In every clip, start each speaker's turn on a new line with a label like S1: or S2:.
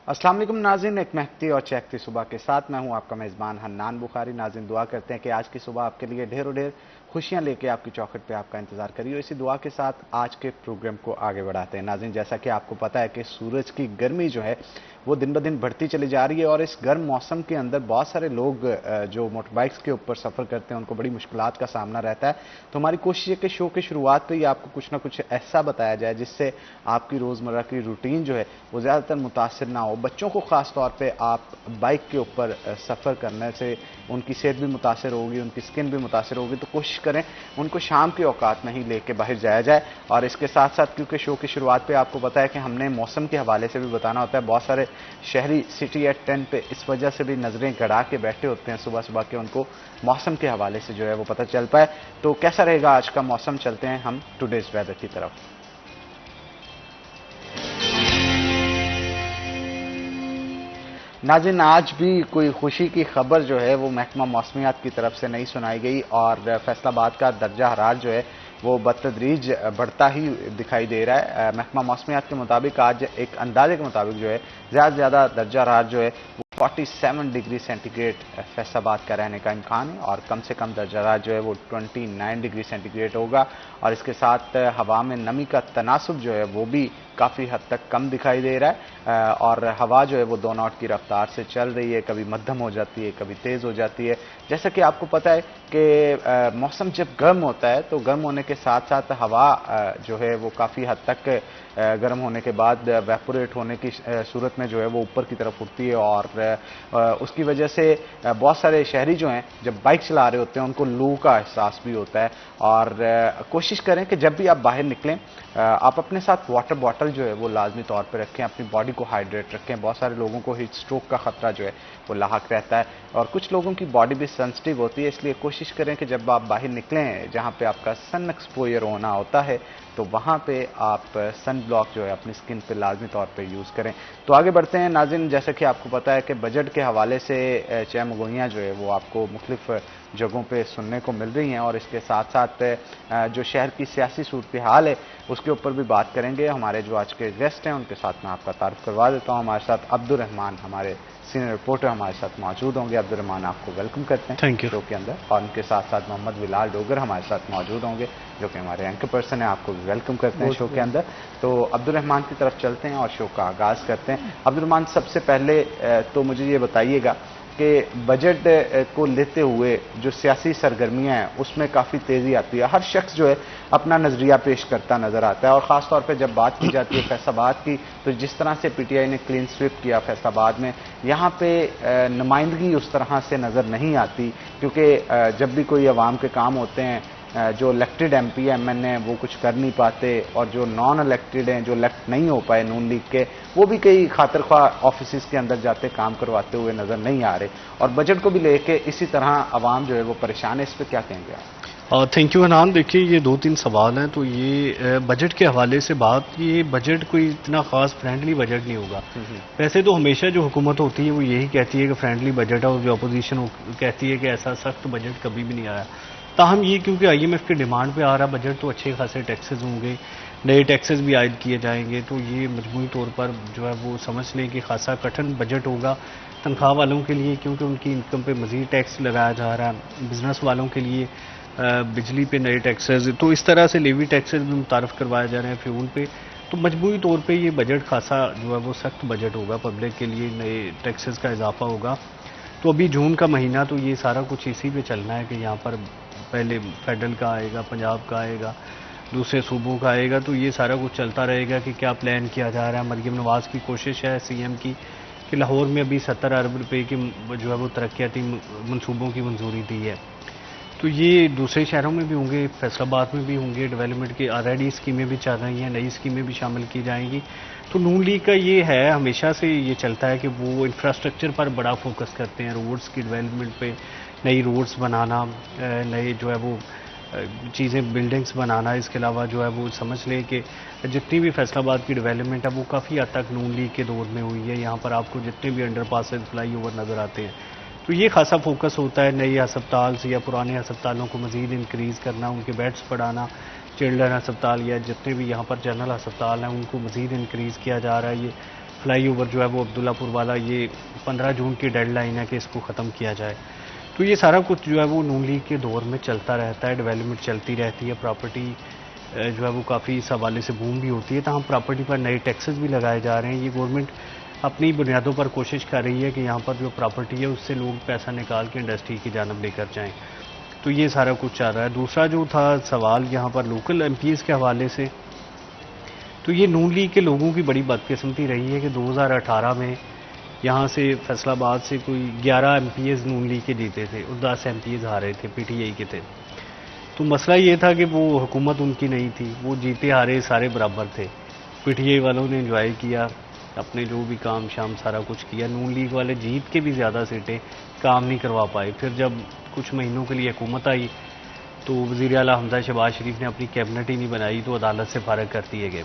S1: अस्सलाम वालेकुम नाज़रीन, एक महकती और चहकती सुबह के साथ मैं हूं आपका मेज़बान हन्नान बुखारी। नाज़रीन, दुआ करते हैं कि आज की सुबह आपके लिए ढेरों ढेर खुशियां लेके आपकी चौखट पे आपका इंतजार करिए। इसी दुआ के साथ आज के प्रोग्राम को आगे बढ़ाते हैं। नाज़रीन, जैसा कि आपको पता है कि सूरज की गर्मी जो है वो दिन ब दिन बढ़ती चली जा रही है और इस गर्म मौसम के अंदर बहुत सारे लोग जो मोटर बाइक्स के ऊपर सफ़र करते हैं उनको बड़ी मुश्किलात का सामना रहता है। तो हमारी कोशिश है कि शो की शुरुआत पर ही आपको कुछ ना कुछ ऐसा बताया जाए जिससे आपकी रोज़मर्रा की रूटीन जो है वो ज़्यादातर मुतासिर ना हो। बच्चों को ख़ास तौर पे आप बाइक के ऊपर सफ़र करने से उनकी सेहत भी मुतासिर होगी, उनकी स्किन भी मुतासिर होगी। तो कोशिश करें उनको शाम के औकात में ही लेके बाहर जाया जाए। और इसके साथ साथ क्योंकि शो की शुरुआत पे आपको पता है कि हमने मौसम के हवाले से भी बताना होता है। बहुत सारे शहरी सिटी एट 10 पे इस वजह से भी नज़रें गड़ा के बैठे होते हैं सुबह सुबह के, उनको मौसम के हवाले से जो है वो पता चल पाए। तो कैसा रहेगा आज का मौसम, चलते हैं हम टुडेज वेदर की तरफ। नाज़रीन, आज भी कोई खुशी की खबर जो है वो महकमा मौसमियात की तरफ से नहीं सुनाई गई और फैसलाबाद का दर्जा हरारत जो है वो बतदरीज बढ़ता ही दिखाई दे रहा है। महकमा मौसमियात के मुताबिक आज एक अंदाजे के मुताबिक जो है ज़्यादा से ज़्यादा दर्जा हरारत जो है 47 डिग्री सेंटीग्रेड फैसलाबाद का रहने का इम्कान है और कम से कम दर्जा हरारत जो है वो 29 डिग्री सेंटीग्रेड होगा। और इसके साथ हवा में नमी का तनासुब जो है वो भी काफ़ी हद तक कम दिखाई दे रहा है और हवा जो है वो 2 नॉट की रफ्तार से चल रही है, कभी मध्यम हो जाती है, कभी तेज़ हो जाती है। जैसा कि आपको पता है कि मौसम जब गर्म होता है तो गर्म होने के साथ साथ हवा जो है वो काफ़ी हद तक गर्म होने के बाद वेपोरेट होने की सूरत में जो है वो ऊपर की तरफ उठती है और उसकी वजह से बहुत सारे शहरी जो हैं जब बाइक चला रहे होते हैं उनको लू का एहसास भी होता है। और कोशिश करें कि जब भी आप बाहर निकलें आप अपने साथ वाटर बॉटल जो है वो लाजमी तौर पर रखें, अपनी बॉडी को हाइड्रेट रखें। बहुत सारे लोगों को हीट स्ट्रोक का खतरा जो है वो लाहक रहता है और कुछ लोगों की बॉडी भी सेंसिटिव होती है, इसलिए कोशिश करें कि जब आप बाहर निकलें जहां पे आपका सन एक्सपोजर होना होता है तो वहां पे आप सन ब्लॉक जो है अपनी स्किन पे लाजमी तौर पे यूज़ करें। तो आगे बढ़ते हैं नाज़रीन, जैसे कि आपको पता है कि बजट के हवाले से चहमगोइयाँ जो है वो आपको मुख्तलिफ जगहों पे सुनने को मिल रही हैं और इसके साथ साथ जो शहर की सियासी सूरत हाल है उसके ऊपर भी बात करेंगे। हमारे जो आज के गेस्ट हैं उनके साथ मैं आपका तारुफ करवा देता हूँ। हमारे साथ अब्दुर्रहमान, हमारे सीनियर रिपोर्टर हमारे साथ मौजूद होंगे। अब्दुर्रहमान, आपको वेलकम करते हैं
S2: थैंक यू
S1: शो के अंदर। और उनके साथ साथ मोहम्मद बिलाल डोगर हमारे साथ मौजूद होंगे जो कि हमारे एंकर पर्सन है, आपको भी वेलकम करते हैं शो के अंदर। तो अब्दुर्रहमान की तरफ चलते हैं और शो का आगाज़ करते हैं। अब्दुर्रहमान, सबसे पहले तो मुझे ये बताइएगा कि बजट को लेते हुए जो सियासी सरगर्मियां हैं उसमें काफ़ी तेज़ी आती है, हर शख्स जो है अपना नज़रिया पेश करता नज़र आता है और ख़ास तौर पे जब बात की जाती है फैसलाबाद की तो जिस तरह से पीटीआई ने क्लीन स्वीप किया फैसलाबाद में, यहाँ पे नुमाइंदगी उस तरह से नज़र नहीं आती क्योंकि जब भी कोई अवाम के काम होते हैं जो इलेक्टेड एमपी एमएनए वो कुछ कर नहीं पाते और जो नॉन इलेक्टेड हैं, जो इलेक्ट नहीं हो पाए नून लीग के, वो भी कई खातिर ख्वाह ऑफिस के अंदर जाते काम करवाते हुए नजर नहीं आ रहे और बजट को भी लेके इसी तरह अवाम जो है वो परेशान है। इस पर क्या कहेंगे आप?
S2: Thank you Hanan. देखिए, ये 2-3 सवाल हैं। तो ये बजट के हवाले से बात, ये बजट कोई इतना खास फ्रेंडली बजट नहीं होगा। वैसे तो हमेशा जो हुकूमत होती है वो यही कहती है कि फ्रेंडली बजट है और जो अपोजिशन कहती है कि ऐसा सख्त बजट कभी भी नहीं आया। ताहम ये क्योंकि आईएमएफ की डिमांड पे आ रहा बजट तो अच्छे खासे टैक्सेस होंगे, नए टैक्सेस भी आयद किए जाएंगे, तो ये मजमूई तौर पर जो है वो समझ लें कि खासा कठिन बजट होगा तनख्वाह वालों के लिए, क्योंकि उनकी इनकम पे मज़ीद टैक्स लगाया जा रहा है। बिजनेस वालों के लिए बिजली पे नए टैक्सेस, तो इस तरह से लेवी टैक्सेस भी मुतारफ़ करवाए जा रहे हैं फ्यूल पे। तो मजबूरी तौर पे ये बजट खासा जो है वो सख्त बजट होगा, पब्लिक के लिए नए टैक्सेस का इजाफा होगा। तो अभी जून का महीना तो ये सारा कुछ इसी पे चलना है कि यहाँ पर पहले फेडरल का आएगा, पंजाब का आएगा, दूसरे सूबों का आएगा, तो ये सारा कुछ चलता रहेगा कि क्या प्लान किया जा रहा है। मरीम नवाज़ की कोशिश है सीएम की कि लाहौर में अभी 70 अरब रुपए की जो है वो तरक्याती मंसूबों की मंजूरी दी है, तो ये दूसरे शहरों में भी होंगे, फैसलाबाद में भी होंगे। डेवलपमेंट की ऑलरेडी स्कीमें भी चल रही हैं, नई स्कीमें भी शामिल की जाएंगी। तो नून लीग का ये है, हमेशा से ये चलता है कि वो इंफ्रास्ट्रक्चर पर बड़ा फोकस करते हैं, रोड्स की डेवलपमेंट पे, नई रोड्स बनाना, नए जो है वो चीज़ें बिल्डिंग्स बनाना। इसके अलावा जो है वो समझ लें कि जितनी भी फैसलाबाद की डेवलपमेंट है वो काफ़ी हद तक नून लीग के दौर में हुई है। यहाँ पर आपको जितने भी अंडरपासेस, फ्लाई ओवर नज़र आते हैं, तो ये खासा फोकस होता है नए अस्पताल से या पुराने अस्पतालों को मज़ीद इंक्रीज़ करना, उनके बेड्स बढ़ाना। चिल्ड्रन अस्पताल या जितने भी यहाँ पर जनरल अस्पताल हैं उनको मज़ीद इंक्रीज़ किया जा रहा है। ये फ्लाईओवर जो है वो अब्दुल्लापुर वाला, ये 15 जून की डेडलाइन है कि इसको ख़त्म किया जाए। तो ये सारा कुछ जो है वो नून लीग के दौर में चलता रहता है, डेवलपमेंट चलती रहती है, प्रॉपर्टी जो है वो काफ़ी इस हवाले से बूम भी होती है, तमाम प्रॉपर्टी पर नए टैक्सेस भी लगाए जा रहे हैं। ये गवर्नमेंट अपनी बुनियादों पर कोशिश कर रही है कि यहाँ पर जो प्रॉपर्टी है उससे लोग पैसा निकाल के इंडस्ट्री की जानब लेकर जाएँ। तो ये सारा कुछ चल रहा है। दूसरा जो था सवाल यहाँ पर लोकल MPs के हवाले से, तो ये नून लीग के लोगों की बड़ी बदकिस्मती रही है कि 2018 में यहाँ से फैसलाबाद से कोई 11 MPs नून लीग के जीते थे और 10 MPs हारे थे, PTI के थे। तो मसला ये था कि वो हुकूमत उनकी नहीं थी, वो जीते हारे सारे बराबर थे। PTI वालों ने एंजॉय किया, अपने जो भी काम शाम सारा कुछ किया। नून लीग वाले जीत के भी ज़्यादा सीटें काम नहीं करवा पाए। फिर जब कुछ महीनों के लिए हुकूमत आई तो वज़ीर आला हमजा शहबाज शरीफ ने अपनी कैबिनेट ही नहीं बनाई, तो अदालत से फारग कर दिए गए।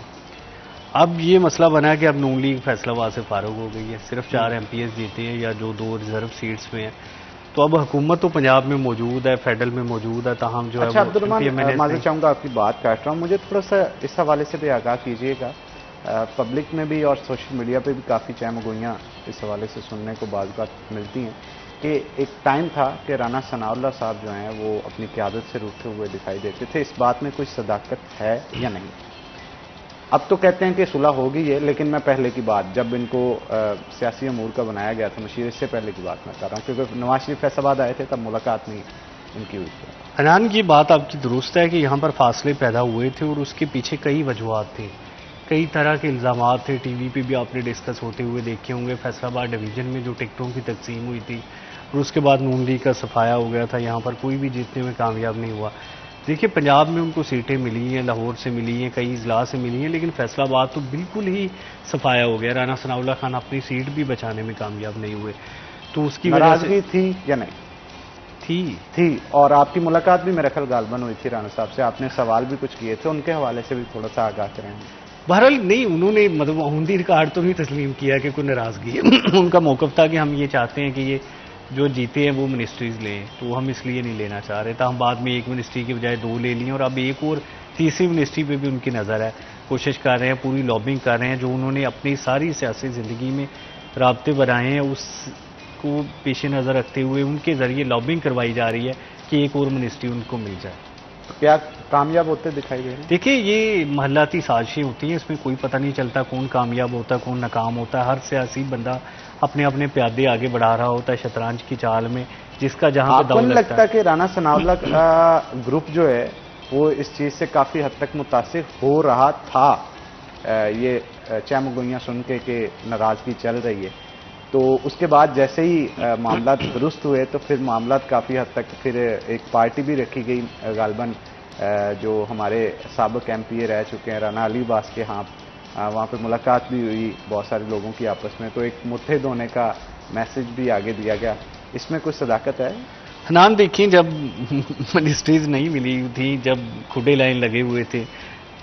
S2: अब ये मसला बना कि अब नून लीग फैसलाबाद से फारग हो गई है, सिर्फ 4 MPs जीते हैं या जो 2 रिजर्व सीट्स में हैं। तो अब हुकूमत तो पंजाब में मौजूद है, फेडरल में मौजूद है, ताहम जो
S1: अच्छा,
S2: है
S1: अब्दुर्रहमान, माज़रत चाहूँगा आपकी बात काट रहा हूँ, मुझे थोड़ा सा इस हवाले से भी आगाह कीजिएगा। पब्लिक में भी और सोशल मीडिया पे भी काफ़ी चहमगोइयाँ इस हवाले से सुनने को बात मिलती हैं कि एक टाइम था कि राना सनाउल्लाह साहब जो हैं वो अपनी क़यादत से रूठे हुए दिखाई देते थे। इस बात में कोई सदाकत है या नहीं? अब तो कहते हैं कि सुलह हो गई है, लेकिन मैं पहले की बात, जब इनको सियासी अमूर का बनाया गया था मशीर, इससे पहले की बात मैं कर रहा हूँ, क्योंकि नवाज शरीफ फैसलाबाद आए थे तब मुलाकात नहीं इनकी हुई थी।
S2: हनान, की बात आपकी दुरुस्त है कि यहाँ पर फासले पैदा हुए थे और उसके पीछे कई वजूहत थे, कई तरह के इल्ज़ाम थे। TV पे भी आपने डिस्कस होते हुए देखे होंगे। फैसलाबाद डिवीज़न में जो टिकटों की तकसीम हुई थी और उसके बाद नून लीग का सफाया हो गया था, यहाँ पर कोई भी जीतने में कामयाब नहीं हुआ। देखिए, पंजाब में उनको सीटें मिली हैं, लाहौर से मिली हैं, कई अजला से मिली हैं, लेकिन फैसलाबाद तो बिल्कुल ही सफाया हो गया। राना सनाउल्लाह खान अपनी सीट भी बचाने में कामयाब नहीं हुए। तो उसकी
S1: नाराजगी थी या नहीं?
S2: थी।
S1: और आपकी मुलाकात भी मेरे ख्याल गालबन हुई थी राना साहब से, आपने सवाल भी कुछ किए थे, उनके हवाले से भी थोड़ा सा आगाह करें।
S2: बहरहाल नहीं, उन्होंने मतलब हुंदी रिकॉर्ड तो नहीं तस्लीम किया कि कोई नाराजगी है। उनका मौक़िफ़ था कि हम ये चाहते हैं कि ये जो जीते हैं वो मिनिस्ट्रीज़ लें, तो हम इसलिए नहीं लेना चाह रहे था। हम बाद में एक मिनिस्ट्री की बजाय 2 ले ली और अब एक और तीसरी मिनिस्ट्री पे भी उनकी नज़र है, कोशिश कर रहे हैं, पूरी लॉबिंग कर रहे हैं। जो उन्होंने अपनी सारी सियासी ज़िंदगी में राब्ते बनाए हैं उसको पेश नज़र रखते हुए उनके ज़रिए लॉबिंग करवाई जा रही है कि एक और मिनिस्ट्री उनको मिल जाए।
S1: क्या कामयाब होते दिखाई दे रहे हैं?
S2: देखिए, ये महल्लाती साजिशें होती हैं, इसमें कोई पता नहीं चलता कौन कामयाब होता है कौन नाकाम होता है। हर सियासी बंदा अपने अपने प्यादे आगे बढ़ा रहा होता है शतरंज की चाल में, जिसका जहां पे दांव
S1: लगता है कि राना सनाउल्लाह का ग्रुप जो है वो इस चीज़ से काफ़ी हद तक मुतासिर हो रहा था, ये चहमगोइयाँ सुन के कि नाराज़गी चल रही है, तो उसके बाद जैसे ही मामला दुरुस्त हुए तो फिर मामला काफ़ी हद तक फिर एक पार्टी भी रखी गई, गालबन जो हमारे साबिक MPA रह चुके हैं राना अली बास के यहाँ, वहाँ पे मुलाकात भी हुई बहुत सारे लोगों की आपस में, तो एक मुत्तहिद होने का मैसेज भी आगे दिया गया। इसमें कुछ सदाकत है?
S2: हनान, देखिए, जब मिनिस्ट्रीज नहीं मिली थी, जब खुडे लाइन लगे हुए थे,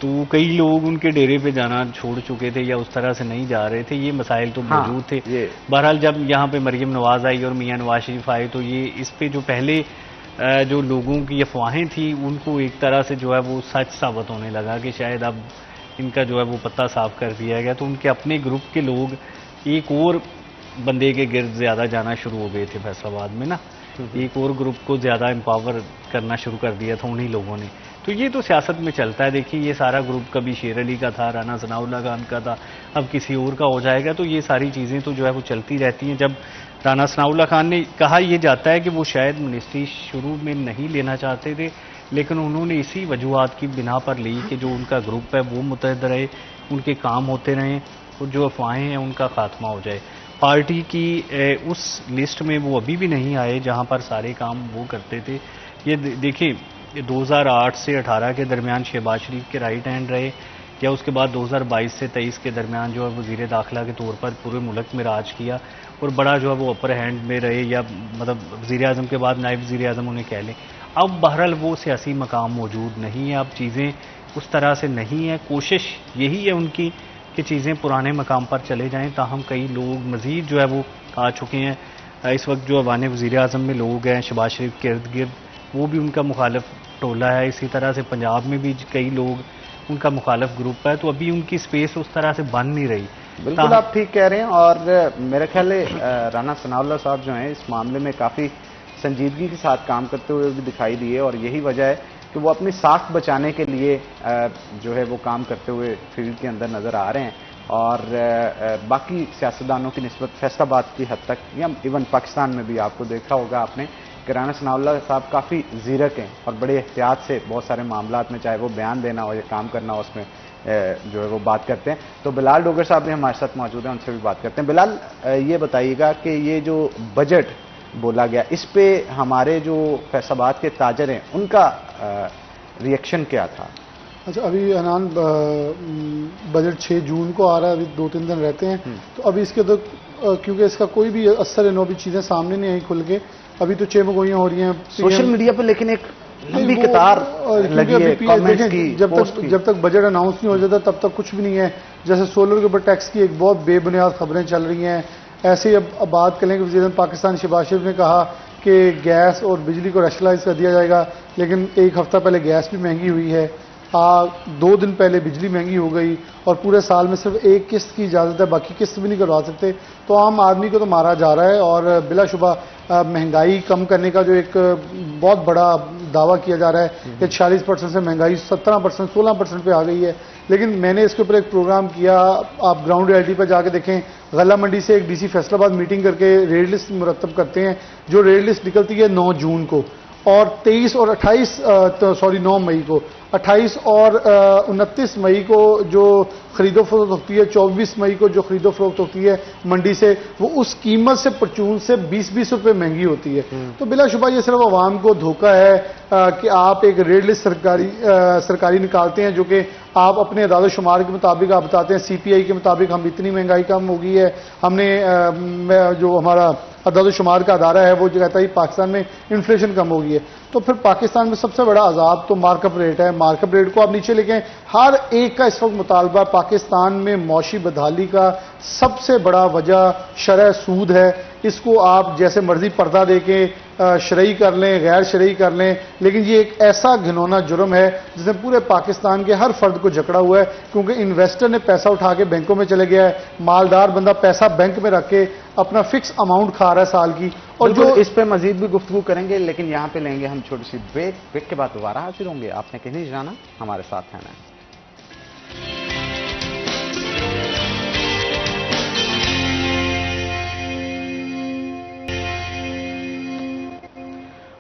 S2: तो कई लोग उनके डेरे पे जाना छोड़ चुके थे या उस तरह से नहीं जा रहे थे। ये मसाइल तो मौजूद थे। बहरहाल जब यहाँ पे मरियम नवाज आई और मियां नवाज शरीफ आए, तो ये इस पे जो पहले जो लोगों की अफवाहें थी उनको एक तरह से जो है वो सच साबित होने लगा कि शायद अब इनका जो है वो पत्ता साफ कर दिया गया। तो उनके अपने ग्रुप के लोग एक और बंदे के गिर्द ज़्यादा जाना शुरू हो गए थे फैसलाबाद में ना, एक और ग्रुप को ज़्यादा एम्पावर करना शुरू कर दिया था उन्हीं लोगों ने। तो ये तो सियासत में चलता है। देखिए, ये सारा ग्रुप कभी शेर अली का था, राना सनाउल्लाह खान का था, अब किसी और का हो जाएगा। तो ये सारी चीज़ें तो जो है वो चलती रहती हैं। जब राना सनाउल्लाह खान ने कहा यह जाता है कि वो शायद मिनिस्ट्री शुरू में नहीं लेना चाहते थे, लेकिन उन्होंने इसी वजूहत की बिना पर ली कि जो उनका ग्रुप है वो मुतहद रहे, उनके काम होते रहें और जो अफवाहें हैं उनका खात्मा हो जाए। पार्टी की उस लिस्ट में वो अभी भी नहीं आए जहां पर सारे काम वो करते थे। ये देखिए, 2008 से 18 के दरमियान शहबाज शरीफ के राइट हैंड रहे, या उसके बाद 2022 से 23 के दरमियान जो है वज़ीर दाखिला के तौर पर पूरे मुल्क में राज किया और बड़ा जो है वो अपर हैंड में रहे, या मतलब वज़ीर आज़म के बाद नायब वज़ीर आज़म उन्हें कह लें। अब बहरहाल वो सियासी मकाम मौजूद नहीं है, अब चीज़ें उस तरह से नहीं है। कोशिश यही है उनकी कि चीज़ें पुराने मकाम पर चले जाएँ, ताहम कई लोग मज़ीद जो है वो आ चुके हैं। इस वक्त जो अवान वज़ीर आज़म में लोग हैं शहबाज शरीफ के इर्द गिर्द, वो भी उनका मुखालिफ टोला है। इसी तरह से पंजाब में भी कई लोग उनका मुखालिफ ग्रुप है, तो अभी उनकी स्पेस उस तरह से बन नहीं रही।
S1: बिल्कुल आप ठीक कह रहे हैं। और मेरे ख्याल है राना सनाउल्लाह साहब जो हैं इस मामले में काफ़ी संजीदगी के साथ काम करते हुए भी दिखाई दिए, और यही वजह है कि वो अपनी साख बचाने के लिए जो है वो काम करते हुए फील्ड के अंदर नज़र आ रहे हैं। और बाकी सियासतदानों की निस्बत फैसलाबाद की हद तक या इवन पाकिस्तान में भी आपको देखा होगा आपने कि राना सनाउल्लाह साहब काफ़ी ज़ीरक हैं और बड़े एहतियात से बहुत सारे मामलात में, चाहे वो बयान देना हो या काम करना हो, उसमें जो है वो बात करते हैं। तो बिलाल डोगर साहब भी हमारे साथ मौजूद हैं, उनसे भी बात करते हैं। बिलाल, ये बताइएगा कि ये जो बजट बोला गया, इस पे हमारे जो फैसलाबाद के ताजर हैं उनका रिएक्शन क्या था?
S3: अच्छा, अभी अनान बजट 6 जून को आ रहा है, अभी 2-3 दिन रहते हैं, तो अभी इसके तो क्योंकि इसका कोई भी असर नो भी चीज़ें सामने नहीं आई खुल के, अभी तो चेमगोइयाँ हो रही हैं
S1: सोशल मीडिया पर, लेकिन एक लंबी कतार लगी है कमेंट्स की।
S3: जब तक बजट अनाउंस नहीं हो जाता तब तक कुछ भी नहीं है। जैसे सोलर के ऊपर टैक्स की एक बहुत बेबुनियाद खबरें चल रही हैं। ऐसे ही अब बात करें कि वज़ीर पाकिस्तान शहबाज शरीफ ने कहा कि गैस और बिजली को रैशनलाइज कर दिया जाएगा, लेकिन एक हफ्ता पहले गैस भी महंगी हुई है, 2 दिन पहले बिजली महंगी हो गई, और पूरे साल में सिर्फ एक किस्त की इजाज़त है, बाकी किस्त भी नहीं करवा सकते। तो आम आदमी को तो मारा जा रहा है। और बिलाशुबा महंगाई कम करने का जो एक बहुत बड़ा दावा किया जा रहा है कि 40% से महंगाई 17%, 16% पे आ गई है। लेकिन मैंने इसके ऊपर एक प्रोग्राम किया, आप ग्राउंड रियलिटी पर जाके देखें। गला मंडी से एक DC फैसलाबाद मीटिंग करके रेट लिस्ट मुरतब करते हैं, जो रेट लिस्ट निकलती है 9 जून को, और 23 और 28 9 मई को, 28 और 29 मई को जो खरीदो फरोख्त होती है, 24 मई को जो खरीदो फरोख्त होती है मंडी से, वो उस कीमत से परचून से 20-20 रुपए महंगी होती है। तो बिलाशुबा ये सिर्फ आवाम को धोखा है कि आप एक रेट लिस्ट सरकारी निकालते हैं, जो कि आप अपने अदाद शुमार के मुताबिक आप बताते हैं CPI के मुताबिक हम इतनी महंगाई कम हो गई है। हमने जो हमारा अदाद शुमार का अदारा है वो जो कहता है पाकिस्तान में इन्फ्लेशन कम हो गई है। तो फिर पाकिस्तान में सबसे बड़ा अजाब तो मार्कअप रेट है। मार्कअप रेट को आप नीचे लेके, हर एक का इस वक्त मुतालबा पाकिस्तान में मौशी बदहाली का सबसे बड़ा वजह शरह सूद है। इसको आप जैसे मर्जी पर्दा देके शरई कर लें, गैर शरई कर लें, लेकिन ये एक ऐसा घिनौना जुर्म है जिसने पूरे पाकिस्तान के हर फर्द को जकड़ा हुआ है, क्योंकि इन्वेस्टर ने पैसा उठा के बैंकों में चले गया है, मालदार बंदा पैसा बैंक में रख के अपना फिक्स अमाउंट खा रहा है साल की। और जो
S1: इस पे मजीद भी गुफ्तगू करेंगे, लेकिन यहाँ पे लेंगे हम छोटी सी ब्रेक। ब्रेक के बाद दोबारा हाजिर होंगे। आपने कहीं नहीं जाना, हमारे साथ रहना है।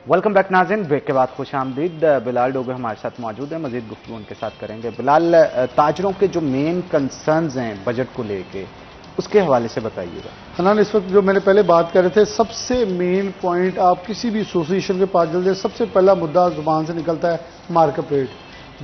S1: वेलकम बैक नाज़रीन, ब्रेक के बाद खुश आमदीद। बिलाल डोगर हमारे साथ मौजूद है, मजीद गुफ्तगू उनके साथ करेंगे। बिलाल, ताजरों के जो मेन कंसर्न्स हैं बजट को लेके, उसके हवाले से बताइएगा।
S3: हनान, इस वक्त जो मैंने पहले बात कर रहे थे, सबसे मेन पॉइंट आप किसी भी एसोसिएशन के पास चलते, सबसे पहला मुद्दा जुबान से निकलता है मार्कअप रेट।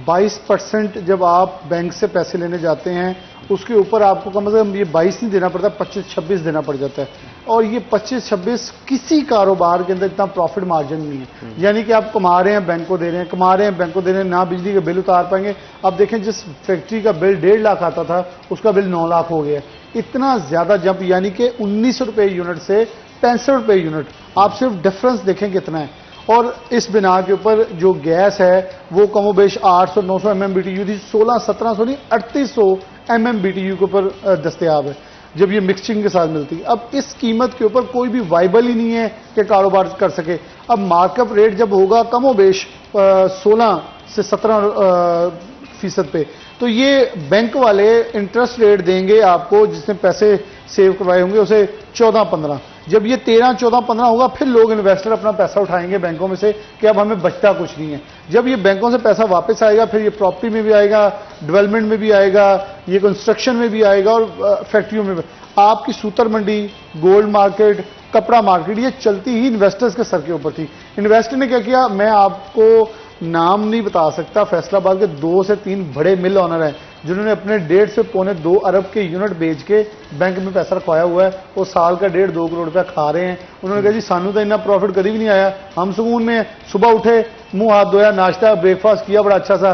S3: 22% जब आप बैंक से पैसे लेने जाते हैं, उसके ऊपर आपको कम से कम ये 22 नहीं देना पड़ता, 25-26 देना पड़ जाता है। और ये 25-26 किसी कारोबार के अंदर इतना प्रॉफिट मार्जिन नहीं है। यानी कि आप कमा रहे हैं, बैंक को दे रहे हैं, कमा रहे हैं, बैंक को दे रहे हैं, ना बिजली का बिल उतार पाएंगे। अब देखें, जिस फैक्ट्री का बिल 1.5 लाख आता था, उसका बिल 9 लाख हो गया। इतना ज्यादा जंप, यानी कि 19 रुपए यूनिट से 65 रुपए यूनिट। आप सिर्फ डिफरेंस देखें कितना है। और इस बिना के ऊपर जो गैस है वो कमोबेश 800-900 MMBTU थी, 1600-1700 नहीं 3800 MMBTU के ऊपर दस्तयाब है जब ये मिक्सिंग के साथ मिलती है। अब इस कीमत के ऊपर कोई भी वाइबल ही नहीं है कि कारोबार कर सके। अब मार्कअप रेट जब होगा कमोबेश 16 से 17% पे, तो ये बैंक वाले इंटरेस्ट रेट देंगे आपको, जिसने पैसे सेव करवाए होंगे उसे 14-15। जब ये 13-14-15 होगा, फिर लोग इन्वेस्टर अपना पैसा उठाएंगे बैंकों में से कि अब हमें बचता कुछ नहीं है। जब ये बैंकों से पैसा वापस आएगा, फिर ये प्रॉपर्टी में भी आएगा, डेवलपमेंट में भी आएगा, ये कंस्ट्रक्शन में भी आएगा, और फैक्ट्रियों में भी। आपकी सूतर मंडी, गोल्ड मार्केट, कपड़ा मार्केट, ये चलती ही इन्वेस्टर्स के सर के ऊपर थी। इन्वेस्टर ने क्या किया, मैं आपको नाम नहीं बता सकता, फैसलाबाद के 2 से 3 बड़े मिल ऑनर हैं जिन्होंने अपने 1.5 से पौने 2 अरब के यूनिट बेच के बैंक में पैसा रखवाया हुआ है। वो साल का 1.5-2 करोड़ रुपया खा रहे हैं। उन्होंने कहा जी सानू तो इतना प्रॉफिट कभी भी नहीं आया, हम सुकून में सुबह उठे, मुंह हाथ धोया, नाश्ता ब्रेकफास्ट किया बड़ा अच्छा सा,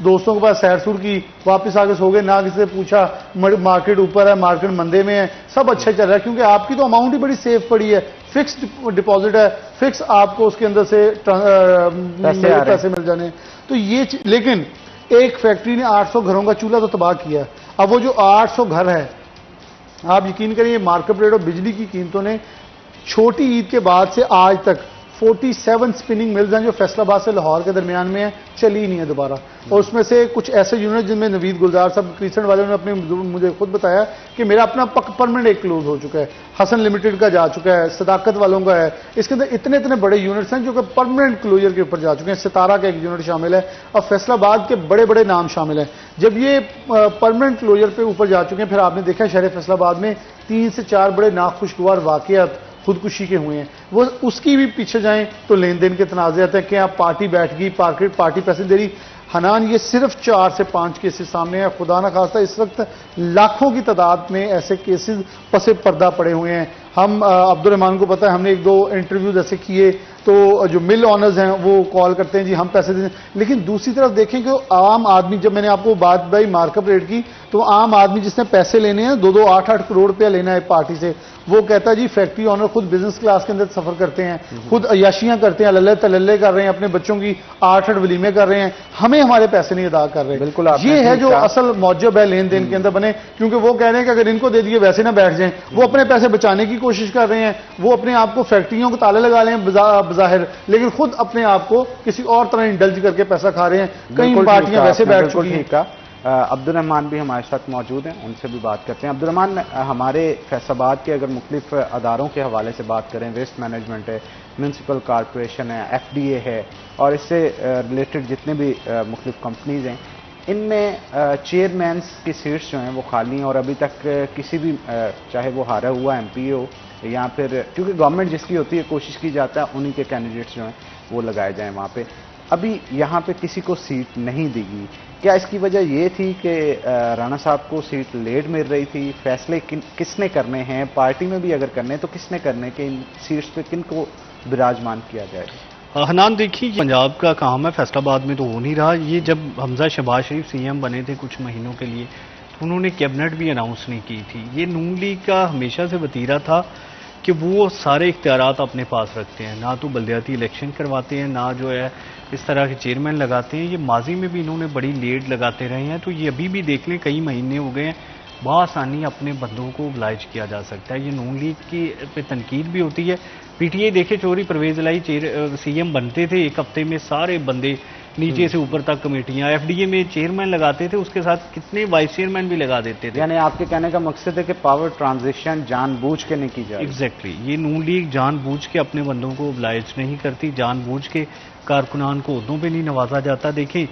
S3: दोस्तों के पास सैर सूर की, वापस आके सो गए, ना किसी से पूछा मार्केट ऊपर है, मार्केट मंदे में है, सब अच्छा चल रहा है, क्योंकि आपकी तो अमाउंट ही बड़ी सेफ पड़ी है, फिक्स्ड डिपॉजिट है, फिक्स आपको उसके अंदर से पैसे मिल जाने। तो ये लेकिन एक फैक्ट्री ने 800 घरों का चूल्हा तो तबाह किया। अब वो जो 800 घर है, आप यकीन करिए मार्केट रेट और बिजली की कीमतों ने छोटी ईद के बाद से आज तक 47 स्पिनिंग मिल्स हैं जो फैसलाबाद से लाहौर के दरमियान में है, चली नहीं है दोबारा। और उसमें से कुछ ऐसे यूनिट जिनमें नवीद गुलजार साहब क्रिसेंट वाले ने अपने मुझे खुद बताया कि मेरा अपना परमानेंट एक क्लोज हो चुका है, हसन लिमिटेड का जा चुका है, सदाकत वालों का है, इसके अंदर इतने इतने बड़े यूनिट्स हैं जो कि परमानेंट क्लोजर के ऊपर जा चुके हैं। सितारा का एक यूनिट शामिल है और फैसलाबाद के बड़े बड़े नाम शामिल हैं। जब ये परमानेंट क्लोजर पे ऊपर जा चुके हैं, फिर आपने देखा शहर फैसलाबाद में 3 से 4 बड़े नाखुशगवार वाकयात खुदकुशी के हुए हैं। वो उसकी भी पीछे जाएं तो लेन देन के तनाजे आते हैं कि आप पार्टी बैठ गई, पार्टी पैसे दे रही। हनान ये सिर्फ 4 से 5 केसेस सामने हैं। खुदा ना खास्ता इस वक्त लाखों की तादाद में ऐसे केसेस पसे पर्दा पड़े हुए हैं। हम अब्दुल रहमान को पता है, हमने 1-2 इंटरव्यूज ऐसे किए तो जो मिल ऑनर्स हैं वो कॉल करते हैं जी हम पैसे दें, लेकिन दूसरी तरफ देखें कि आम आदमी, जब मैंने आपको बात बताई मार्कअप रेट की, तो आम आदमी जिसने पैसे लेने हैं 2-2 8-8 करोड़ रुपया लेना है पार्टी से, वो कहता है जी फैक्ट्री ऑनर खुद बिजनेस क्लास के अंदर सफर करते हैं, खुद अयाशियां करते हैं, लल्ले तलल्ले कर रहे हैं, अपने बच्चों की 8-8 वलीमे कर रहे हैं, हमें हमारे पैसे नहीं अदा कर रहे।
S1: बिल्कुल
S3: ये है जो असल मौजब है लेन देन के अंदर बने, क्योंकि वो कह रहे हैं कि अगर इनको दे दिए वैसे ना बैठ जाएं। वो अपने पैसे बचाने की कोशिश कर रहे हैं, वो अपने आप को फैक्ट्रियों को ताले लगा लें बज़ाहिर, लेकिन खुद अपने आप को किसी और तरह इंडल्ज करके पैसा खा रहे हैं। कई पार्टियां वैसे बैठ चुकी हैं।
S1: अब्दुल रहमान भी हमारे साथ मौजूद हैं, उनसे भी बात करते हैं। अब्दुल रहमान, हमारे फैसलाबाद के अगर मुख्तलिफ अदारों के हवाले से बात करें, वेस्ट मैनेजमेंट है, म्यूनसिपल कॉरपोरेशन है, FDA है और इससे रिलेटेड जितने भी मुख्तलिफ कंपनीज हैं, इनमें चेयरमैन की सीट्स जो हैं वो खाली हैं और अभी तक किसी भी चाहे वो हारा हुआ MP हो या फिर, क्योंकि गवर्नमेंट जिसकी होती है कोशिश की जाता है उन्हीं के कैंडिडेट्स जो हैं वो लगाए जाएं वहाँ पे। अभी यहाँ पे किसी को सीट नहीं दी गई। क्या इसकी वजह ये थी कि राणा साहब को सीट लेट मिल रही थी? फैसले किसने करने हैं? पार्टी में भी अगर करने तो किसने करने कि इन सीट्स पे किन को विराजमान किया जाए?
S2: हनान, देखिए पंजाब का काम है, फैसलाबाद में तो हो नहीं रहा। ये जब हमजा शहबाज शरीफ CM बने थे कुछ महीनों के लिए, तो उन्होंने कैबिनेट भी अनाउंस नहीं की थी। ये नून लीग का हमेशा से वतीरा था कि वो सारे इख्तियारात अपने पास रखते हैं, ना तो बल्दियाती इलेक्शन करवाते हैं, ना जो है इस तरह के चेयरमैन लगाते हैं। ये माजी में भी इन्होंने बड़ी लेट लगाते रहे हैं, तो ये अभी भी देख लें कई महीने हो गए हैं, बआसानी अपने बंदों को oblige किया जा सकता है। ये नून लीग की पे तनकीद भी होती है। PTI देखे, चौधरी परवेज इलाही CM बनते थे, 1 हफ्ते में सारे बंदे नीचे से ऊपर तक कमेटियां, FDA में चेयरमैन लगाते थे, उसके साथ कितने वाइस चेयरमैन भी लगा देते थे।
S1: यानी आपके कहने का मकसद है कि पावर ट्रांजिशन जानबूझ के नहीं की जाए?
S2: एग्जैक्टली, ये नून लीग जानबूझ के अपने बंदों को oblige नहीं करती, जानबूझ के कारकुनान को उहदों पे नहीं नवाजा जाता। देखें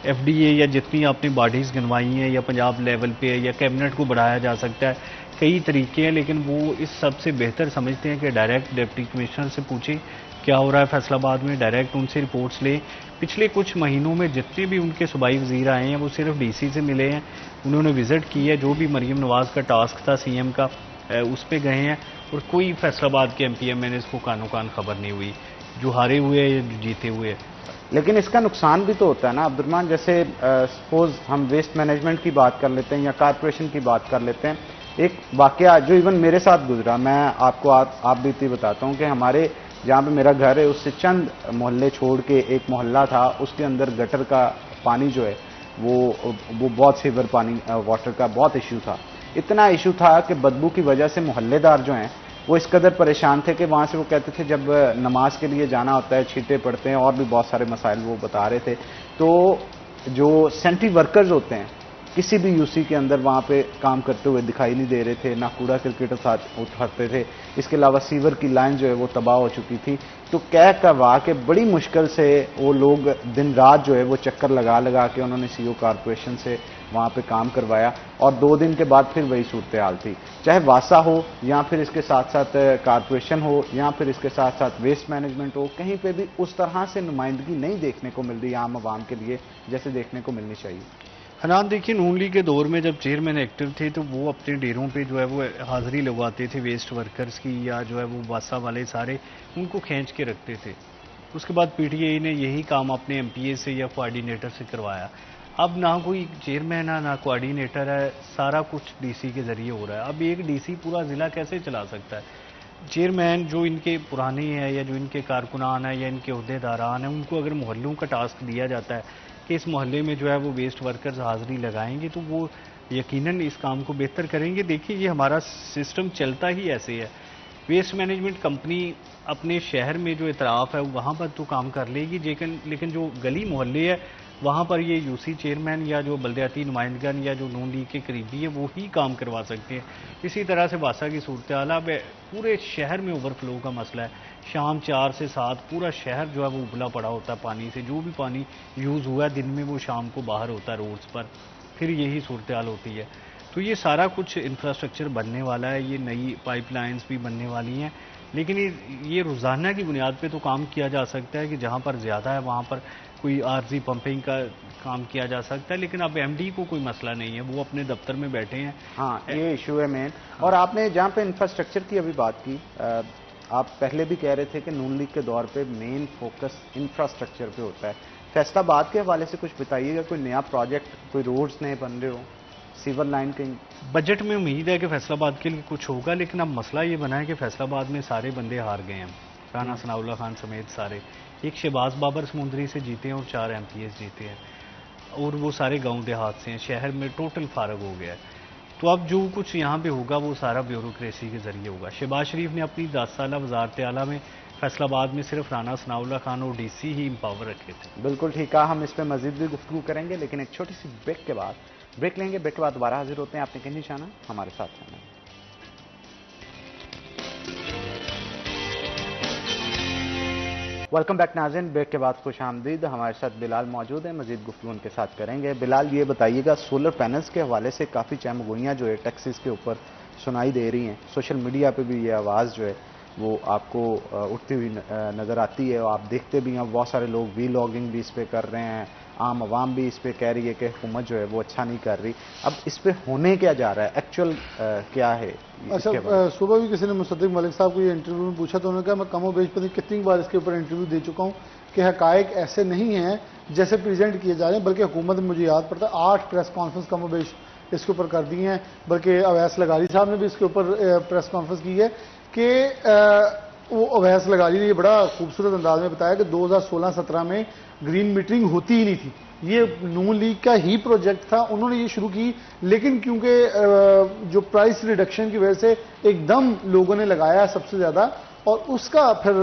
S2: FDA या जितनी आपने बॉडीज गिनवाई हैं या पंजाब लेवल पे या कैबिनेट को बढ़ाया जा सकता है, कई तरीके हैं, लेकिन वो इस सबसे बेहतर समझते हैं कि डायरेक्ट डिप्टी कमिश्नर से पूछें क्या हो रहा है फैसलाबाद में, डायरेक्ट उनसे रिपोर्ट्स लें। पिछले कुछ महीनों में जितने भी उनके सूबाई वजीर आए हैं वो सिर्फ DC से मिले हैं, उन्होंने विजिट की है, जो भी मरीम नवाज का टास्क था CM का उस पर गए हैं, और कोई फैसलाबाद के MP-MNs को कानो कान खबर नहीं हुई, जो हारे हुए या जो जीते हुए।
S1: लेकिन इसका नुकसान भी तो होता है ना अब्दुल रहमान, जैसे सपोज हम वेस्ट मैनेजमेंट की बात कर लेते हैं या कारपोरेशन की बात कर लेते हैं। एक वाकया जो इवन मेरे साथ गुजरा, मैं आपको आप बीती बताता हूँ कि हमारे जहाँ पे मेरा घर है उससे चंद मोहल्ले छोड़ के एक मोहल्ला था, उसके अंदर गटर का पानी जो है वो बहुत सीवर पानी वाटर का बहुत इशू था। इतना इशू था कि बदबू की वजह से मोहल्लेदार जो हैं वो इस कदर परेशान थे कि वहाँ से वो कहते थे जब नमाज के लिए जाना होता है छींटे पड़ते हैं और भी बहुत सारे मसाइल वो बता रहे थे। तो जो सेंट्री वर्कर्स होते हैं किसी भी UC के अंदर वहाँ पे काम करते हुए दिखाई नहीं दे रहे थे, ना कूड़ा क्रिकेट साथ उठाते थे। इसके अलावा सीवर की लाइन जो है वो तबाह हो चुकी थी। तो कह करवा के बड़ी मुश्किल से वो लोग दिन रात जो है वो चक्कर लगा लगा के उन्होंने CO कॉरपोरेशन से वहाँ पे काम करवाया और 2 दिन के बाद फिर वही सूरत हाल थी। चाहे वासा हो या फिर इसके साथ साथ कॉरपोरेशन हो या फिर इसके साथ साथ वेस्ट मैनेजमेंट हो, कहीं पे भी उस तरह से नुमाइंदगी नहीं देखने को मिल रही आम आवाम के लिए जैसे देखने को मिलनी चाहिए।
S2: हनान, देखिए नून लीग के दौर में जब चेयरमैन एक्टिव थे तो वो अपने डेरों पे जो है वो हाजिरी लगवाते थे वेस्ट वर्कर्स की, या जो है वो वासा वाले सारे उनको खींच के रखते थे। उसके बाद PTI ने यही काम अपने MPA से या कोऑर्डिनेटर से करवाया। अब ना कोई चेयरमैन है ना कोऑर्डिनेटर है, सारा कुछ DC के जरिए हो रहा है। अब एक DC पूरा ज़िला कैसे चला सकता है? चेयरमैन जो इनके पुराने हैं या जो इनके कारकुनान हैं या इनके अहदेदारान हैं, उनको अगर मोहल्लों का टास्क दिया जाता है कि इस मोहल्ले में जो है वो वेस्ट वर्कर्स हाजिरी लगाएंगे, तो वो यकीनन इस काम को बेहतर करेंगे। देखिए, ये हमारा सिस्टम चलता ही ऐसे है। वेस्ट मैनेजमेंट कंपनी अपने शहर में जो इतराफ़ है वहाँ पर तो काम कर लेगी, लेकिन जो गली मोहल्ले है वहाँ पर ये यूसी चेयरमैन या जो बल्दियाती नुमाइंदगान या जो नून लीग के करीबी है वो ही काम करवा सकते हैं। इसी तरह से बासा की सूरत हाल अब पूरे शहर में ओवरफ्लो का मसला है। शाम 4 से 7 पूरा शहर जो है वो उबला पड़ा होता है पानी से। जो भी पानी यूज़ हुआ है दिन में वो शाम को बाहर होता है रोड्स पर, फिर यही सूरत हाल होती है। तो ये सारा कुछ इंफ्रास्ट्रक्चर बनने वाला है, ये नई पाइपलाइंस भी बनने वाली हैं, लेकिन ये रोज़ाना की बुनियाद पे तो काम किया जा सकता है कि जहाँ पर ज़्यादा है वहाँ पर कोई आर्जी पंपिंग का काम किया जा सकता है। लेकिन अब एमडी को कोई मसला नहीं है, वो अपने दफ्तर में बैठे हैं।
S1: हाँ, ये इशू है मेन। और आपने जहाँ पे इंफ्रास्ट्रक्चर की अभी बात की, आप पहले भी कह रहे थे कि नून लीग के दौर पे मेन फोकस इंफ्रास्ट्रक्चर पे होता है। फैसलाबाद के हवाले से कुछ बताइएगा, कोई नया प्रोजेक्ट, कोई रोड्स नए बन रहे हो, सीवर लाइन कहीं?
S2: बजट में उम्मीद है कि फैसलाबाद के लिए कुछ होगा, लेकिन अब मसला ये बना है कि फैसलाबाद में सारे बंदे हार गए हैं, राना सनाउल्लाह खान समेत सारे। एक शहबाज बाबर समुंदरी से जीते हैं और 4 MPs जीते हैं, और वो सारे गांव देहात से हैं। शहर में टोटल फारग हो गया है। तो अब जो कुछ यहाँ पे होगा वो सारा ब्यूरोक्रेसी के जरिए होगा। शहबाज शरीफ ने अपनी 10 साला वजारत आला में फैसलाबाद में सिर्फ राना सनाउल्लाह खान और DC ही एम्पावर रखे थे।
S1: बिल्कुल ठीक कहा, हम इस पर मजीद भी गुफ्तगू करेंगे, लेकिन एक छोटी सी ब्रेक के बाद ब्रेक लेंगे। ब्रेक के बाद दोबारा हाजिर होते हैं। आपने कहीं नहीं जाना, हमारे साथ रहना। वेलकम बैक नाज़रीन, ब्रेक के बाद खुश आमदीद। हमारे साथ बिलाल मौजूद है, मजीद गुफ्तगू उनके साथ करेंगे। बिलाल, ये बताइएगा, सोलर पैनल्स के हवाले से काफ़ी चहमगोइयाँ जो है टैक्सीज के ऊपर सुनाई दे रही हैं। सोशल मीडिया पे भी ये आवाज़ जो है वो आपको उठती हुई नज़र आती है, और आप देखते भी हैं बहुत सारे लोग वीलॉगिंग भी इस पर कर रहे हैं, आम आवाम भी इस पर कह रही है कि हुकूमत जो है वो अच्छा नहीं कर रही। अब इस पर होने क्या जा रहा है, एक्चुअल क्या है?
S3: अच्छा, सुबह भी किसी ने मुसद्दिक मलिक साहब को ये इंटरव्यू में पूछा तो उन्होंने कहा मैं कमो बेश पता कितनी बार इसके ऊपर इंटरव्यू दे चुका हूँ कि हकायक ऐसे नहीं हैं जैसे प्रेजेंट किए जा रहे हैं, बल्कि हुकूमत में मुझे याद पड़ता है 8 प्रेस कॉन्फ्रेंस कमो बेश इसके ऊपर कर दी हैं। बल्कि अवैस लगारी साहब ने भी इसके ऊपर प्रेस कॉन्फ्रेंस की है कि वो अवैस लगारी ने ये बड़ा खूबसूरत अंदाज में बताया कि 2016-17 में ग्रीन मीटरिंग होती ही नहीं थी। ये नून लीग का ही प्रोजेक्ट था, उन्होंने ये शुरू की, लेकिन क्योंकि जो प्राइस रिडक्शन की वजह से एकदम लोगों ने लगाया सबसे ज़्यादा और उसका फिर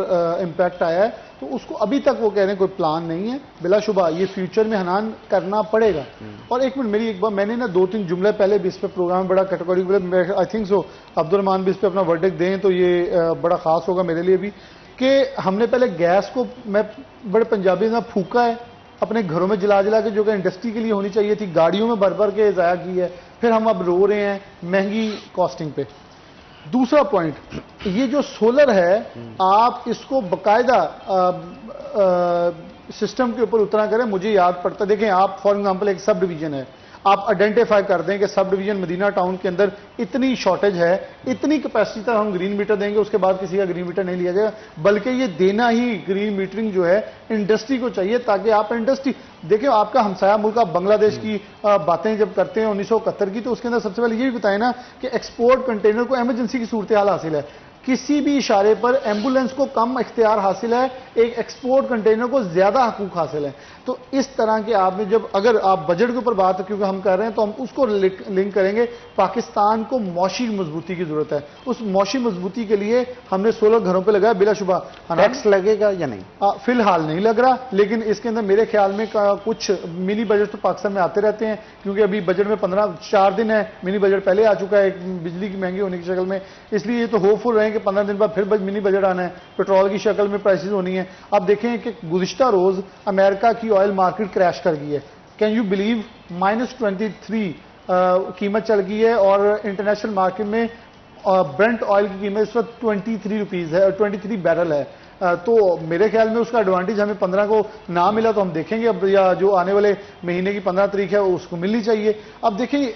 S3: इम्पैक्ट आया है, तो उसको अभी तक वो कह रहे हैं कोई प्लान नहीं है। बिलाशुबा ये फ्यूचर में हनान करना पड़ेगा। और एक मिनट, मेरी एक बार मैंने ना 2-3 जुमले पहले भी इस पर प्रोग्राम में बड़ा category, I think so Abdul Rahman भी इस पर अपना वर्डिक्ट दें तो ये बड़ा खास होगा मेरे लिए भी, कि हमने पहले गैस को, मैं बड़े पंजाबी में फूका है अपने घरों में जला जला के, जो कि इंडस्ट्री के लिए होनी चाहिए थी, गाड़ियों में भर भर के ज़ाया की है, फिर हम अब रो रहे हैं महंगी कॉस्टिंग पे। दूसरा पॉइंट, ये जो सोलर है आप इसको बकायदा सिस्टम के ऊपर उतना करें। मुझे याद पड़ता, देखें आप फॉर एग्जांपल एक सब डिवीजन है, आप आइडेंटिफाई कर दें कि सब डिवीजन मदीना टाउन के अंदर इतनी शॉर्टेज है, इतनी कैपेसिटी तक हम ग्रीन मीटर देंगे, उसके बाद किसी का ग्रीन मीटर नहीं लिया जाएगा, बल्कि ये देना ही ग्रीन मीटरिंग जो है इंडस्ट्री को चाहिए, ताकि आप इंडस्ट्री देखिए। आपका हमसाया मुल्क, आप बांग्लादेश की बातें जब करते हैं 1971 की, तो उसके अंदर सबसे पहले ये भी बताए ना कि एक्सपोर्ट कंटेनर को इमरजेंसी की सूरत हाल हासिल है, किसी भी इशारे पर एम्बुलेंस को कम इख्तियार हासिल है, एक एक्सपोर्ट कंटेनर को ज्यादा हकूक हासिल है। तो इस तरह के आपने जब, अगर आप बजट के ऊपर बात क्योंकि हम कर रहे हैं तो हम उसको लिंक करेंगे। पाकिस्तान को मौशी मजबूती की जरूरत है, उस मौशी मजबूती के लिए हमने 16 घरों पर लगाया। बिलाशुबा
S1: टैक्स लगेगा या नहीं?
S3: फिलहाल नहीं लग रहा, लेकिन इसके अंदर मेरे ख्याल में कुछ मिनी बजट तो पाकिस्तान में आते रहते हैं, क्योंकि अभी बजट में 4 दिन है, मिनी बजट पहले आ चुका है बिजली की महंगी होने की शक्ल में, इसलिए ये तो होपफुल रहे कि 15 दिन बाद फिर मिनी बजट आना है, पेट्रोल की शक्ल में प्राइसेस होनी है। अब देखें कि गुज़िश्ता रोज अमेरिका की ऑयल मार्केट क्रैश कर गई है, कैन यू बिलीव, -23 कीमत चल गई है, और इंटरनेशनल मार्केट में ब्रेंट ऑयल की कीमत इस वक्त 23 रुपीज है, 23 बैरल है। तो मेरे ख्याल में उसका एडवांटेज हमें 15 को ना मिला तो हम देखेंगे अब, या जो आने वाले महीने की 15 तारीख है उसको मिलनी चाहिए। अब देखिए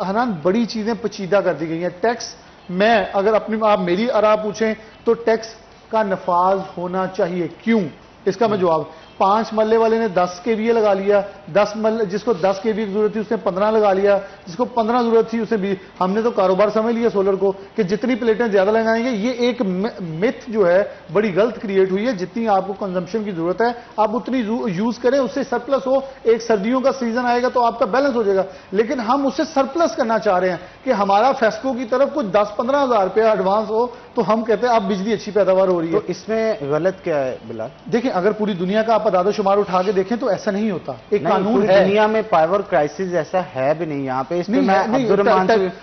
S3: हनान, बड़ी चीजें पेचीदा कर दी गई हैं। टैक्स, मैं अगर अपनी आप मेरी आरा पूछें तो टैक्स का नफाज होना चाहिए, क्यों, इसका मैं जवाब, 5 मल्ले वाले ने 10 kVA लगा लिया, 10 मल्ले जिसको 10 kVA की जरूरत थी उसने 15 लगा लिया, जिसको 15 जरूरत थी उसने भी। हमने तो कारोबार समझ लिया सोलर को कि जितनी प्लेटें ज्यादा लगाएंगे। ये एक मिथ जो है बड़ी गलत क्रिएट हुई है। जितनी आपको कंजम्पशन की जरूरत है आप उतनी यूज करें, उससे सरप्लस हो। एक सर्दियों का सीजन आएगा तो आपका बैलेंस हो जाएगा, लेकिन हम उससे सरप्लस करना चाह रहे हैं कि हमारा फेस्को की तरफ कुछ 10-15 हजार रुपया एडवांस हो तो हम कहते हैं अब बिजली अच्छी पैदावार हो रही है।
S1: तो इसमें गलत क्या है बिलाल?
S3: देखिए, अगर पूरी दुनिया का आप आदादोशुमार उठा के देखें तो ऐसा नहीं होता। एक कानून है,
S1: दुनिया में पावर क्राइसिस ऐसा है भी नहीं यहाँ पे।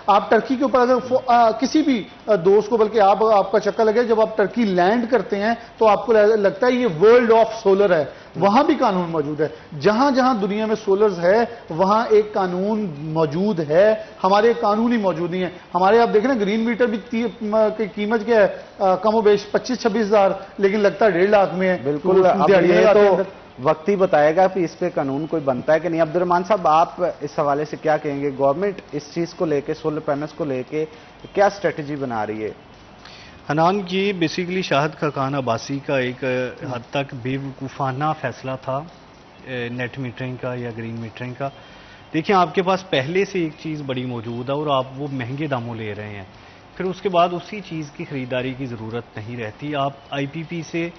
S3: आप टर्की के ऊपर अगर किसी भी दोस्त को, बल्कि आपका चक्कर लगे जब आप टर्की लैंड करते हैं तो आपको लगता है ये वर्ल्ड ऑफ सोलर है, वहां भी कानून मौजूद है। जहां जहां दुनिया में सोलर्स है वहां एक कानून मौजूद है। हमारे कानून ही मौजूद नहीं है। हमारे आप देखें ना, ग्रीन मीटर भी की कीमत क्या है, कमोबेश 25-26 हजार, लेकिन लगता है 1.5 लाख में है।
S1: बिल्कुल, तो वक्त ही बताएगा कि इस पे कानून कोई बनता है कि नहीं। अब्दुर्रहमान साहब, आप इस हवाले से क्या कहेंगे? गवर्नमेंट इस चीज को लेके, सोलर पैनल्स को लेके क्या स्ट्रेटेजी बना रही है?
S2: हनान, ये बेसिकली शाहिद खाकान अब्बासी का एक हद तक बेवकूफ़ाना फैसला था नेट मीटरिंग का या ग्रीन मीटरिंग का। देखिए, आपके पास पहले से एक चीज़ बड़ी मौजूद है और आप वो महंगे दामों ले रहे हैं, फिर उसके बाद उसी चीज़ की ख़रीदारी की ज़रूरत नहीं रहती। आप IPP से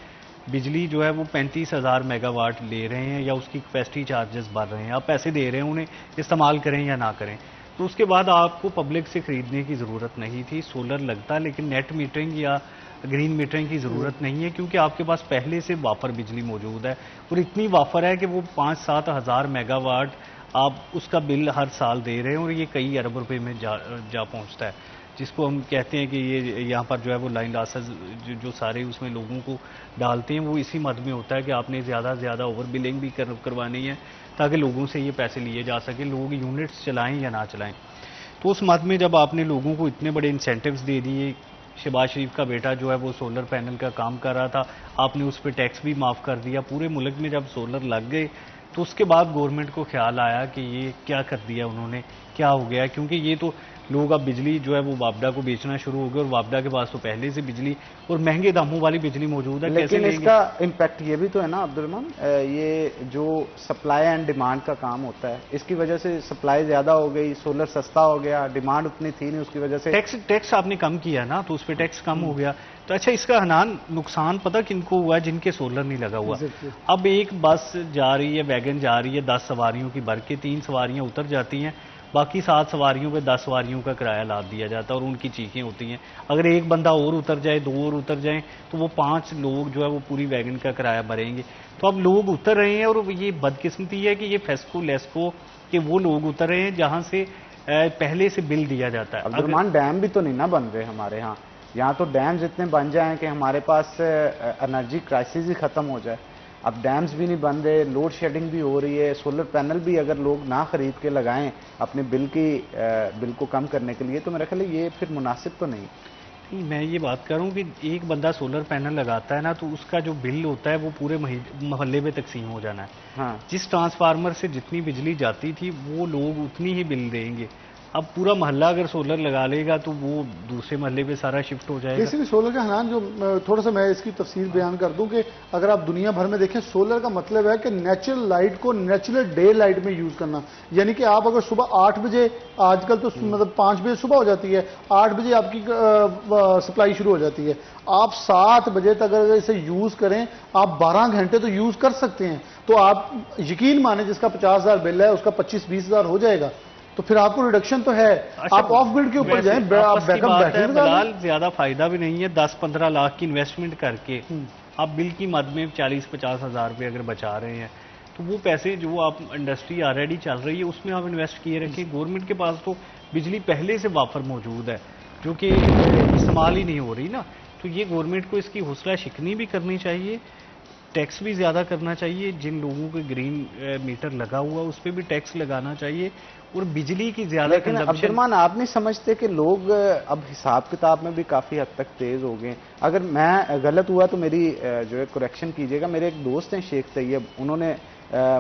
S2: बिजली जो है वो 35,000 मेगावाट ले रहे हैं या उसकी कैपेसिटी चार्जेस बढ़ रहे हैं, आप पैसे दे रहे हैं, उन्हें इस्तेमाल करें या ना करें, तो उसके बाद आपको पब्लिक से खरीदने की ज़रूरत नहीं थी। सोलर लगता, लेकिन नेट मीटरिंग या ग्रीन मीटरिंग की ज़रूरत नहीं है, क्योंकि आपके पास पहले से वाफर बिजली मौजूद है और इतनी वाफर है कि वो 5-7 हज़ार मेगावाट आप उसका बिल हर साल दे रहे हैं और ये कई अरब रुपए में जा पहुंचता है, जिसको हम कहते हैं कि ये यहाँ पर जो है वो लाइन लॉसेस जो सारे उसमें लोगों को डालते हैं वो इसी मद में होता है कि आपने ज़्यादा से ज़्यादा ओवर बिलिंग भी करवानी है ताकि लोगों से ये पैसे लिए जा सके, लोग यूनिट्स चलाएं या ना चलाएं। तो उस मद में जब आपने लोगों को इतने बड़े इंसेंटिव्स दे दिए, शहबाज शरीफ का बेटा जो है वो सोलर पैनल का काम कर रहा था, आपने उस पर टैक्स भी माफ़ कर दिया, पूरे मुल्क में जब सोलर लग गए तो उसके बाद गवर्नमेंट को ख्याल आया कि ये क्या कर दिया उन्होंने, क्या हो गया, क्योंकि ये तो लोग अब बिजली जो है वो वापडा को बेचना शुरू हो गए और वापडा के पास तो पहले से बिजली और महंगे दामों वाली बिजली मौजूद है।
S1: लेकिन इसका इम्पैक्ट ये भी तो है ना अब्दुर्रहमान, ये जो सप्लाई एंड डिमांड का काम होता है, इसकी वजह से सप्लाई ज्यादा हो गई, सोलर सस्ता हो गया, डिमांड उतनी थी नहीं, उसकी वजह से
S2: टैक्स आपने कम किया ना, तो उस पर टैक्स कम हो गया। तो अच्छा, इसका हनान नुकसान पता किनको हुआ है? जिनके सोलर नहीं लगा हुआ। अब एक बस जा रही है, वैगन जा रही है 10 सवारियों की भर के, 3 सवारियां उतर जाती हैं, बाकी 7 सवारियों पे 10 सवारियों का किराया लाद दिया जाता है और उनकी चीखें होती हैं। अगर एक बंदा और उतर जाए, 2 और उतर जाएं, तो वो 5 लोग जो है वो पूरी वैगन का किराया भरेंगे। तो अब लोग उतर रहे हैं और ये बदकिस्मती है कि ये फेस्को लेस्को के वो लोग उतर रहे हैं जहां से पहले से बिल दिया जाता है।
S1: अब्दुर्रहमान, डैम भी तो नहीं ना बन रहे हमारे यहाँ तो डैम्स इतने बन जाएं कि हमारे पास एनर्जी क्राइसिस ही खत्म हो जाए। अब डैम्स भी नहीं बन रहे, लोड शेडिंग भी हो रही है, सोलर पैनल भी अगर लोग ना खरीद के लगाएं अपने बिल को कम करने के लिए, तो मेरा ख्याल है ये फिर मुनासिब तो नहीं।
S2: मैं ये बात कर रहा हूँ कि एक बंदा सोलर पैनल लगाता है ना, तो उसका जो बिल होता है वो पूरे मोहल्ले में तकसीम हो जाना है।
S1: हाँ।
S2: जिस ट्रांसफार्मर से जितनी बिजली जाती थी वो लोग उतनी ही बिल देंगे। अब पूरा मोहल्ला अगर सोलर लगा लेगा तो वो दूसरे मोहल्ले पे सारा शिफ्ट हो जाएगा।
S3: बेसिकली सोलर का हनान, जो थोड़ा सा मैं इसकी तफसील बयान कर दूं कि अगर आप दुनिया भर में देखें, सोलर का मतलब है कि नेचुरल लाइट को नेचुरल डे लाइट में यूज करना। यानी कि आप अगर सुबह 8 बजे, आजकल तो मतलब 5 बजे सुबह हो जाती है, 8 बजे आपकी सप्लाई शुरू हो जाती है, आप 7 बजे तक अगर इसे यूज करें, आप 12 घंटे तो यूज कर सकते हैं। तो आप यकीन माने जिसका 50,000 बिल है उसका 25-20 हज़ार हो जाएगा, तो फिर आपको रिडक्शन तो है।
S2: अच्छा,
S3: आप ऑफ ग्रिड के ऊपर जाएं, आप बैकअप बैटरी लगा लें।
S2: ज्यादा फायदा भी नहीं है 10-15 लाख की इन्वेस्टमेंट करके आप बिल की मद में 40-50 हज़ार रुपये अगर बचा रहे हैं, तो वो पैसे जो आप इंडस्ट्री ऑलरेडी चल रही है उसमें आप इन्वेस्ट किए रखें। गवर्नमेंट के पास तो बिजली पहले से वाफर मौजूद है जो कि इस्तेमाल ही नहीं हो रही ना, तो ये गवर्नमेंट को इसकी हौसला शिकनी भी करनी चाहिए, टैक्स भी ज़्यादा करना चाहिए। जिन लोगों के ग्रीन मीटर लगा हुआ उस पर भी टैक्स लगाना चाहिए और बिजली की ज़्यादा कंजम्पशन।
S1: आप नहीं समझते कि लोग अब हिसाब किताब में भी काफ़ी हद तक तेज़ हो गए? अगर मैं गलत हुआ तो मेरी जो है करेक्शन कीजिएगा। मेरे एक दोस्त हैं शेख तैयब, उन्होंने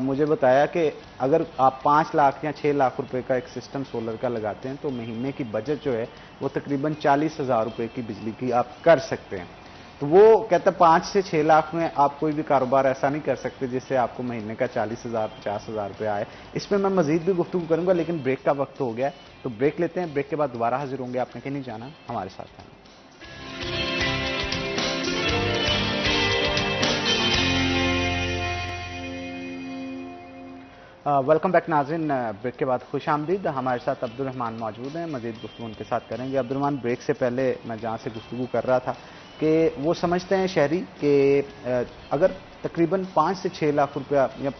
S1: मुझे बताया कि अगर आप 5 लाख या 6 लाख रुपए का एक सिस्टम सोलर का लगाते हैं तो महीने की बजट जो है वो तकरीबन 40,000 रुपये की बिजली की आप कर सकते हैं। तो वो कहता है 5 से 6 लाख में आप कोई भी कारोबार ऐसा नहीं कर सकते जिससे आपको महीने का 40,000 50,000 रुपये आए। इसमें मैं मजीद भी गुफ्तगू करूंगा, लेकिन ब्रेक का वक्त हो गया है, तो ब्रेक लेते हैं। ब्रेक के बाद दोबारा हाजिर होंगे। आपने कहीं नहीं जाना, हमारे साथ रहना। वेलकम बैक नाज़रीन। ब्रेक के बाद खुश आमदीद। हमारे साथ अब्दुल रहमान मौजूद हैं, मजीद गुफ्तगू उनके साथ करेंगे। अब्दुल रहमान, ब्रेक से पहले मैं जहाँ से गुफ्तगू कर रहा था कि वो समझते हैं शहरी कि अगर तकरीबन 5 से 6 लाख रुपया या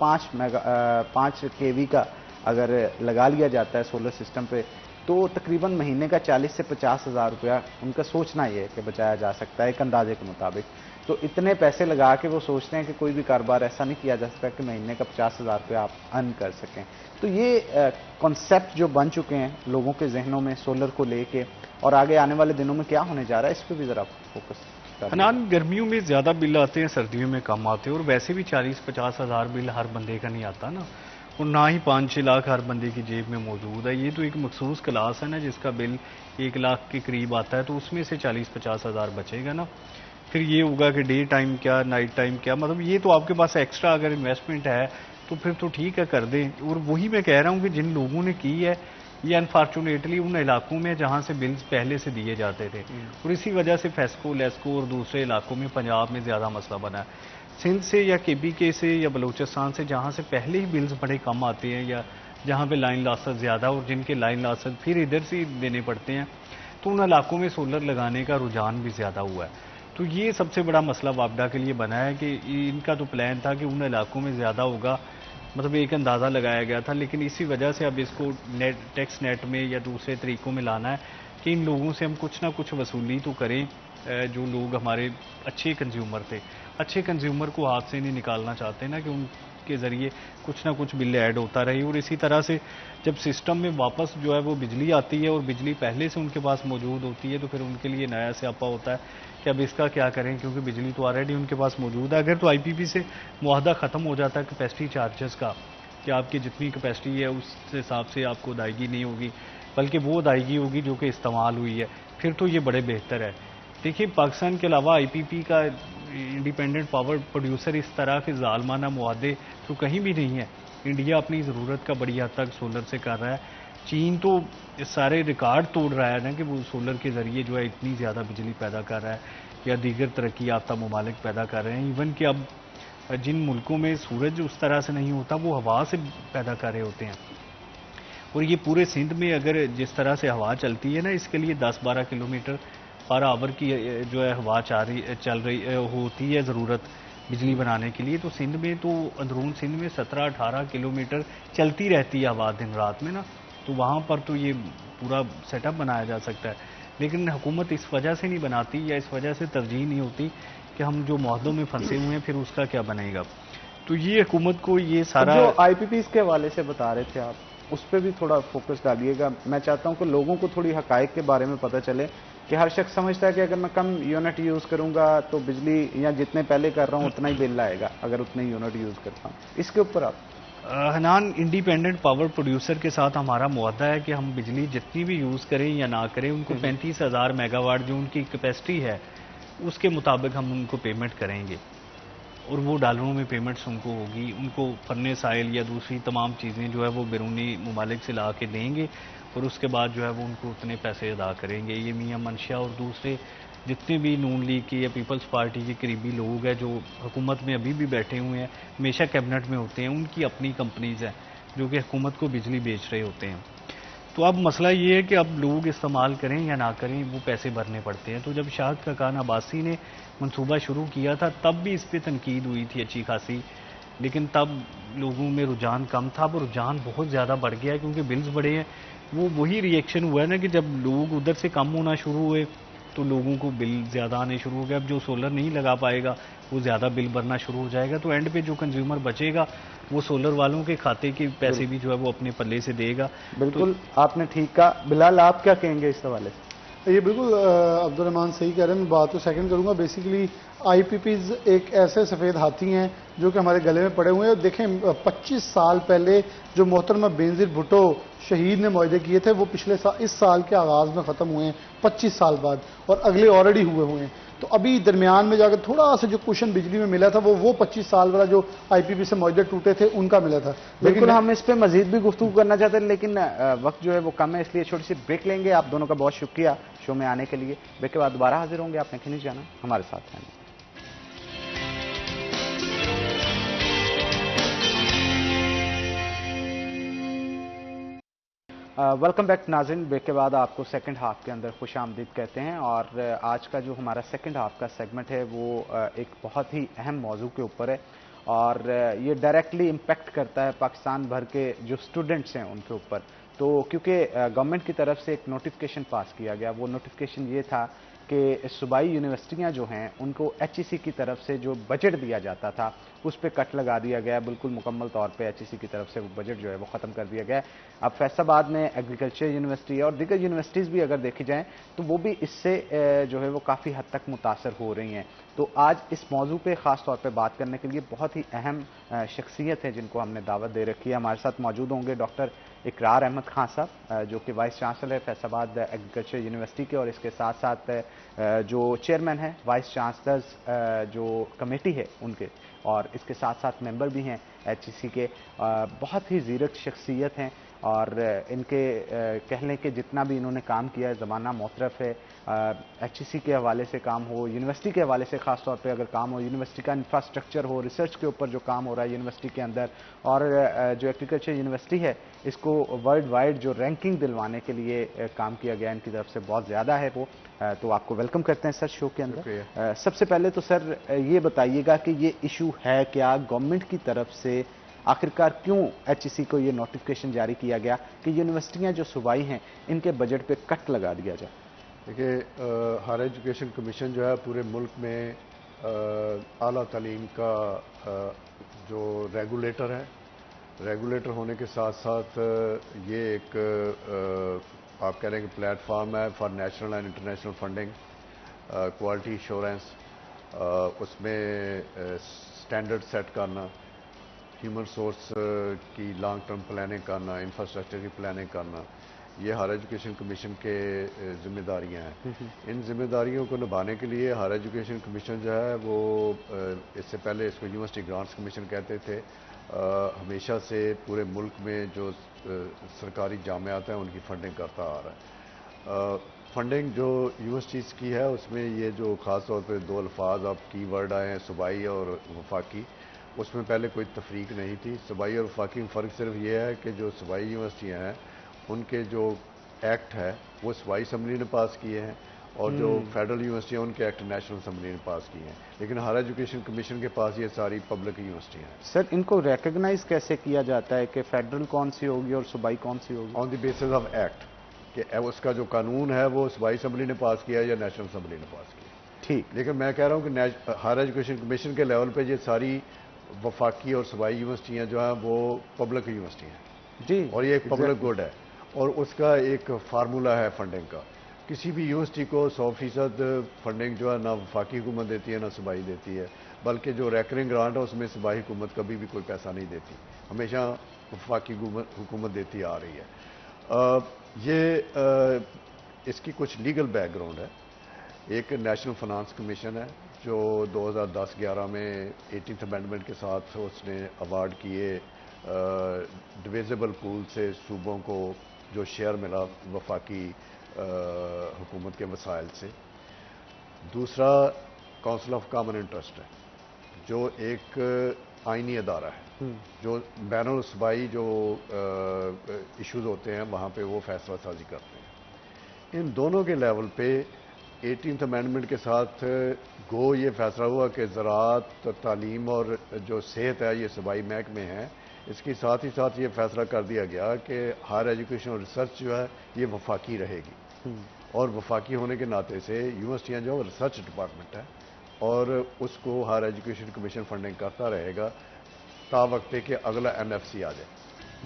S1: 5 केवी का अगर लगा लिया जाता है सोलर सिस्टम पे, तो तकरीबन महीने का 40 से 50,000 रुपया उनका सोचना ये है कि बचाया जा सकता है एक अंदाजे के मुताबिक। तो इतने पैसे लगा के वो सोचते हैं कि कोई भी कारोबार ऐसा नहीं किया जा सकता कि महीने का 50,000 रुपया आप अर्न कर सकें। तो ये कॉन्सेप्ट जो बन चुके हैं लोगों के जहनों में सोलर को लेके, और आगे आने वाले दिनों में क्या होने जा रहा है, इस पर भी जरा फोकस करें।
S2: हनान, गर्मियों में ज़्यादा बिल आते हैं, सर्दियों में कम आते हैं, और वैसे भी 40-50 हज़ार बिल हर बंदे का नहीं आता ना, और ना ही 5-6 लाख हर बंदे की जेब में मौजूद है। ये तो एक मखसूस क्लास है ना जिसका बिल 1 लाख के करीब आता है, तो उसमें से 40-50 हज़ार बचेगा ना। फिर ये होगा कि डे टाइम क्या, नाइट टाइम क्या, मतलब ये तो आपके पास एक्स्ट्रा अगर इन्वेस्टमेंट है तो फिर तो ठीक है, कर दें। और वही मैं कह रहा हूँ कि जिन लोगों ने की है ये अनफॉर्चुनेटली उन इलाकों में जहाँ से बिल्स पहले से दिए जाते थे, और इसी वजह से फेस्को, लेस्को और दूसरे इलाकों में पंजाब में ज़्यादा मसला बना है। सिंध से या KBK से या बलूचिस्तान से जहाँ से पहले ही बिल्स बड़े कम आते हैं, या जहाँ पे लाइन लॉसेस ज़्यादा और जिनके लाइन लॉसेस फिर इधर से देने पड़ते हैं, तो उन इलाकों में सोलर लगाने का रुझान भी ज़्यादा हुआ है। तो ये सबसे बड़ा मसला वापडा के लिए बना है कि इनका तो प्लान था कि उन इलाकों में ज़्यादा होगा, मतलब एक अंदाज़ा लगाया गया था, लेकिन इसी वजह से अब इसको टैक्स नेट में या दूसरे तरीक़ों में लाना है कि इन लोगों से हम कुछ ना कुछ वसूली तो करें। जो लोग हमारे अच्छे कंज्यूमर थे, अच्छे कंज्यूमर को हाथ से नहीं निकालना चाहते ना, कि उनके ज़रिए कुछ ना कुछ बिल ऐड होता रहे। और इसी तरह से जब सिस्टम में वापस जो है वो बिजली आती है और बिजली पहले से उनके पास मौजूद होती है, तो फिर उनके लिए नया स्यापा होता है कि अब इसका क्या करें, क्योंकि बिजली तो ऑलरेडी उनके पास मौजूद है। अगर तो IPP से मुआहदा ख़त्म हो जाता है कैपेसिटी चार्जेस का, कि आपकी जितनी कैपेसिटी है उस हिसाब से आपको अदायगी नहीं होगी, बल्कि वो अदायगी होगी जो कि इस्तेमाल हुई है, फिर तो ये बड़े बेहतर है। देखिए, पाकिस्तान के अलावा IPP का इंडिपेंडेंट पावर प्रोड्यूसर इस तरह के जालमाना मुआहदे तो कहीं भी नहीं है। इंडिया अपनी ज़रूरत का बड़ी हद तक सोलर से कर रहा है। चीन तो सारे रिकॉर्ड तोड़ रहा है ना कि वो सोलर के ज़रिए जो है इतनी ज़्यादा बिजली पैदा कर रहा है, या दीगर तरक्की याफ्ता ममालिक पैदा कर रहे हैं। इवन कि अब जिन मुल्कों में सूरज उस तरह से नहीं होता, वो हवा से पैदा कर रहे होते हैं। और ये पूरे सिंध में अगर जिस तरह से हवा चलती है ना, इसके लिए 10-12 किलोमीटर पर आवर की जो है हवा चल रही होती है ज़रूरत बिजली बनाने के लिए। तो सिंध में तो अंदरून सिंध में 17-18 किलोमीटर चलती रहती है हवा दिन रात में ना, तो वहाँ पर तो ये पूरा सेटअप बनाया जा सकता है। लेकिन हुकूमत इस वजह से नहीं बनाती, या इस वजह से तरजीह नहीं होती कि हम जो मुआहदों में फंसे हुए हैं फिर उसका क्या बनेगा। तो ये हुकूमत को ये सारा
S1: जो IPPs के हवाले से बता रहे थे आप, उस पर भी थोड़ा फोकस डालिएगा। मैं चाहता हूं कि लोगों को थोड़ी हकायक के बारे में पता चले कि हर शख्स समझता है कि अगर मैं कम यूनिट यूज़ करूंगा तो बिजली या जितने पहले कर रहा हूं उतना ही बिल आएगा अगर उतने यूनिट यूज़ करता हूं। इसके ऊपर आप
S2: हनान, इंडिपेंडेंट पावर प्रोड्यूसर के साथ हमारा मुआहदा है कि हम बिजली जितनी भी यूज़ करें या ना करें, उनको 35,000 मेगावाट जो उनकी कैपेसिटी है उसके मुताबिक हम उनको पेमेंट करेंगे, और वो डॉलरों में पेमेंट्स उनको होगी। उनको फर्नेस आयल या दूसरी तमाम चीज़ें जो है वो बैरूनी ममालिक से ला के देंगे, और उसके बाद जो है वो उनको उतने पैसे अदा करेंगे। ये मियां मनशा और दूसरे जितने भी नून लीग के या पीपल्स पार्टी के करीबी लोग हैं जो हुकूमत में अभी भी बैठे हुए हैं, हमेशा कैबिनेट में होते हैं, उनकी अपनी कंपनीज हैं जो कि हुकूमत को बिजली बेच रहे होते हैं। तो अब मसला ये है कि अब लोग इस्तेमाल करें या ना करें, वो पैसे भरने पड़ते हैं। तो जब शाहिद खकान अब्बासी ने मनसूबा शुरू किया था तब भी इस पर तनकीद हुई थी अच्छी खासी, लेकिन तब लोगों में रुझान कम था। अब रुझान बहुत ज़्यादा बढ़ गया है क्योंकि बिल्स बढ़े हैं। वो वही रिएक्शन हुआ है ना कि जब लोग उधर से कम होना शुरू हुए तो लोगों को बिल ज़्यादा आने शुरू हो गए। अब जो सोलर नहीं लगा पाएगा वो ज़्यादा बिल भरना शुरू हो जाएगा, तो एंड पे जो कंज्यूमर बचेगा वो सोलर वालों के खाते के पैसे भी जो है वो अपने पल्ले से देगा।
S1: बिल्कुल आपने ठीक कहा। बिलाल, आप क्या कहेंगे इस हवाले से?
S3: ये बिल्कुल अब्दुल रहमान सही कह रहे हैं, मैं बात तो सेकंड करूंगा। बेसिकली IPPs एक ऐसे सफ़ेद हाथी हैं जो कि हमारे गले में पड़े हुए हैं। देखें, 25 साल पहले जो मोहतरमा बेनज़ीर भुट्टो शहीद ने मुआहदे किए थे वो पिछले साल, इस साल के आगाज़ में ख़त्म हुए हैं 25 साल बाद, और अगले ऑलरेडी हुए हैं। तो अभी दरमियान में जाकर थोड़ा सा जो कुशन बिजली में मिला था वो 25 साल वाला जो आईपीपी से मुआहदे टूटे थे उनका मिला था।
S1: बिल्कुल, हम इस पे मजीद भी गुफ्तगू करना चाहते हैं, लेकिन वक्त जो है वो कम है, इसलिए छोटी सी ब्रेक लेंगे। आप दोनों का बहुत शुक्रिया शो में आने के लिए। ब्रेक के बाद दोबारा हाजिर होंगे, आपने कहीं नहीं जाना, हमारे साथ रहना। वेलकम बैक नाज़रीन। ब्रेक के बाद आपको सेकंड हाफ के अंदर खुश आमदीद कहते हैं, और आज का जो हमारा सेकंड हाफ का सेगमेंट है वो एक बहुत ही अहम मौजू के ऊपर है, और ये डायरेक्टली इम्पेक्ट करता है पाकिस्तान भर के जो स्टूडेंट्स हैं उनके ऊपर। तो क्योंकि गवर्नमेंट की तरफ से एक नोटिफिकेशन पास किया गया, वो नोटिफिकेशन ये था कि सूबाई यूनिवर्सिटियां जो हैं उनको एचईसी की तरफ से जो बजट दिया जाता था उस पर कट लगा दिया गया। बिल्कुल मुकम्मल तौर पे एचईसी की तरफ से वो बजट जो है वो ख़त्म कर दिया गया। अब फैसलाबाद में एग्रीकल्चर यूनिवर्सिटी और दीगर यूनिवर्सिटीज़ भी अगर देखी जाएँ तो वो भी इससे जो है वो काफ़ी हद तक मुतासर हो रही हैं। तो आज इस मौजू पे ख़ास तौर पे बात करने के लिए बहुत ही अहम शख्सियत है जिनको हमने दावत दे रखी है। हमारे साथ मौजूद होंगे डॉक्टर इकरार अहमद खान साहब, जो कि वाइस चांसलर है फैसलाबाद एग्रीकल्चर यूनिवर्सिटी के, और इसके साथ साथ जो चेयरमैन है वाइस चांसलर्स जो कमेटी है उनके, और इसके साथ साथ मेंबर भी हैं एचईसी के। बहुत ही ज़ीरक शख्सियत हैं, और इनके कह लें कि जितना भी इन्होंने काम किया है ज़माना मोतरफ है। एचईसी के हवाले से काम हो, यूनिवर्सिटी के हवाले से ख़ास तौर पे अगर काम हो, यूनिवर्सिटी का इंफ्रास्ट्रक्चर हो, रिसर्च के ऊपर जो काम हो रहा है यूनिवर्सिटी के अंदर, और जो एग्रीकल्चर यूनिवर्सिटी है इसको वर्ल्ड वाइड जो रैंकिंग दिलवाने के लिए काम किया गया इनकी तरफ से बहुत ज़्यादा है वो। तो आपको वेलकम करते हैं सर शो के अंदर। सबसे पहले तो सर ये बताइएगा कि ये इशू है क्या, गवर्नमेंट की तरफ से आखिरकार क्यों एचईसी को ये नोटिफिकेशन जारी किया गया कि यूनिवर्सिटियां जो सूबाई हैं इनके बजट पे कट लगा दिया जाए?
S4: देखिए, हायर एजुकेशन कमीशन जो है पूरे मुल्क में आला तालीम का जो रेगुलेटर है, रेगुलेटर होने के साथ साथ ये एक आप कह रहे हैं कि प्लेटफॉर्म है for national and international funding, quality insurance, उसमें स्टैंडर्ड सेट करना, ह्यूमन सोर्स की लॉन्ग टर्म प्लानिंग करना, इंफ्रास्ट्रक्चर की प्लानिंग करना, ये हायर एजुकेशन कमीशन के जिम्मेदारियां हैं। इन जिम्मेदारियों को निभाने के लिए हायर एजुकेशन कमीशन जो है वो इससे पहले इसको यूनिवर्सिटी ग्रांट्स कमीशन कहते थे, हमेशा से पूरे मुल्क में जो सरकारी जामियात हैं उनकी फंडिंग करता आ रहा है। फंडिंग जो यूनिवर्सिटीज़ की है उसमें ये जो ख़ास तौर पर दो अल्फाज आप की वर्ड आए हैं, सूबाई और वफाकी, उसमें पहले कोई तफरीक नहीं थी। सूबाई और वफाकी में फ़र्क सिर्फ ये है कि जो सूबाई यूनिवर्सिटियाँ हैं उनके जो एक्ट है वो सूबाई असम्बली ने पास किए हैं, और जो फेडरल यूनिवर्सिटियाँ उनके एक्ट नेशनल असम्बली ने पास किए हैं। लेकिन हायर एजुकेशन कमीशन के पास ये सारी पब्लिक यूनिवर्सिटियाँ हैं।
S1: सर इनको रिकग्नाइज कैसे किया जाता है कि फेडरल कौन सी होगी और सूबाई कौन सी होगी?
S4: On the basis of act, कि उसका जो कानून है वो सूबाई असम्बली ने पास किया या नेशनल असम्बली ने पास किया।
S1: ठीक,
S4: लेकिन मैं कह रहा हूँ कि हायर एजुकेशन कमीशन के लेवल पे ये सारी वफाकी और सूबाई यूनिवर्सिटियाँ जो हैं वो पब्लिक यूनिवर्सिटी हैं
S1: जी,
S4: और ये एक पब्लिक गुड है, और उसका एक फार्मूला है फंडिंग का। किसी भी यूनिवर्सिटी को 100% फंडिंग जो है ना वफाकी हुकूमत देती है ना सूबाई देती है, बल्कि जो रैकरिंग ग्रांट है उसमें सूबाई हुकूमत कभी भी कोई पैसा नहीं देती, हमेशा वफाकी हुकूमत देती आ रही है। इसकी कुछ लीगल बैकग्राउंड है। एक नेशनल फाइनेंस कमीशन है जो 2010-11 में 18th अमेंडमेंट के साथ उसने अवार्ड किए डिविजिबल पूल से सूबों को जो शेयर मिला वफाकी हुकूमत के वसाइल से। दूसरा काउंसिल ऑफ कॉमन इंटरेस्ट है जो एक आइनी अदारा है जो बैनुल सूबाई जो इश्यूज होते हैं वहाँ पे वो फैसला साजी करते हैं। इन दोनों के लेवल पे 18th अमेंडमेंट के साथ गो ये फैसला हुआ कि ज़राअत, तालीम और जो सेहत है ये सूबाई महकमे हैं। इसके साथ ही साथ ये फैसला कर दिया गया कि हायर एजुकेशन और रिसर्च जो है ये वफाकी रहेगी, और वफाकी होने के नाते से यूनिवर्सिटियाँ जो रिसर्च डिपार्टमेंट है और उसको हायर एजुकेशन कमीशन फंडिंग करता रहेगा ता वक्त कि अगला एनएफसी आ जाए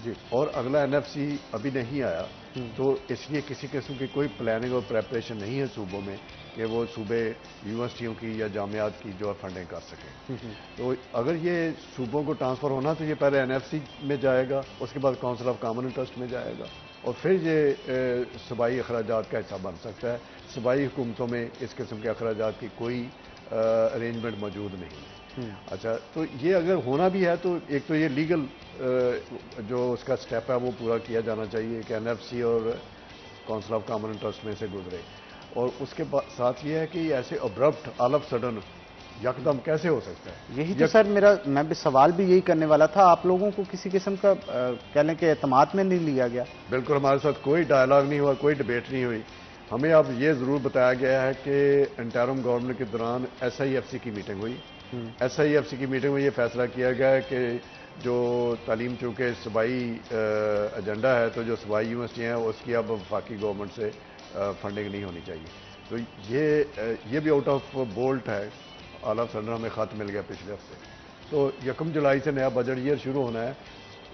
S4: जी। और अगला एनएफसी अभी नहीं आया, तो इसलिए किसी किस्म की कोई प्लानिंग और प्रेपरेशन नहीं है सूबों में कि वो सूबे यूनिवर्सिटियों की या जामियात की जो फंडिंग कर सकें। तो अगर ये सूबों को ट्रांसफ़र होना तो ये पहले एनएफसी में जाएगा, उसके बाद काउंसिल ऑफ कॉमन इंटरेस्ट में जाएगा, और फिर ये सूबाई अखराजात का हिस्सा बन सकता है। सूबाई हुकूमतों में इस किस्म के अखराजात की कोई अरेंजमेंट मौजूद नहीं है। अच्छा, तो ये अगर होना भी है तो एक तो ये लीगल जो उसका स्टेप है वो पूरा किया जाना चाहिए कि एनएफसी और काउंसिल ऑफ कॉमन इंटरेस्ट में से गुजरे, और उसके साथ ये है कि ऐसे अब्रप्ट ऑल ऑफ सडन यकदम कैसे हो सकता है।
S1: यही तो सर मेरा मैं भी सवाल भी यही करने वाला था, आप लोगों को किसी किस्म का कह लें कि एतमाद में नहीं लिया गया?
S4: बिल्कुल, हमारे साथ कोई डायलॉग नहीं हुआ, कोई डिबेट नहीं हुई। हमें अब ये जरूर बताया गया है कि इंटरिम गवर्नमेंट के दौरान SIFC की मीटिंग हुई। SIFC की मीटिंग में ये फैसला किया गया है कि जो तालीम चूँकि सूबाई एजेंडा है, तो जो सूबाई यूनिवर्सिटी हैं उसकी अब वफाकी गवर्नमेंट से फंडिंग नहीं होनी चाहिए। तो ये भी आउट ऑफ बोल्ट है। ऑल ऑफ सडन हमें खत मिल गया पिछले हफ्ते। तो 1 जुलाई से नया बजट ईयर शुरू होना है।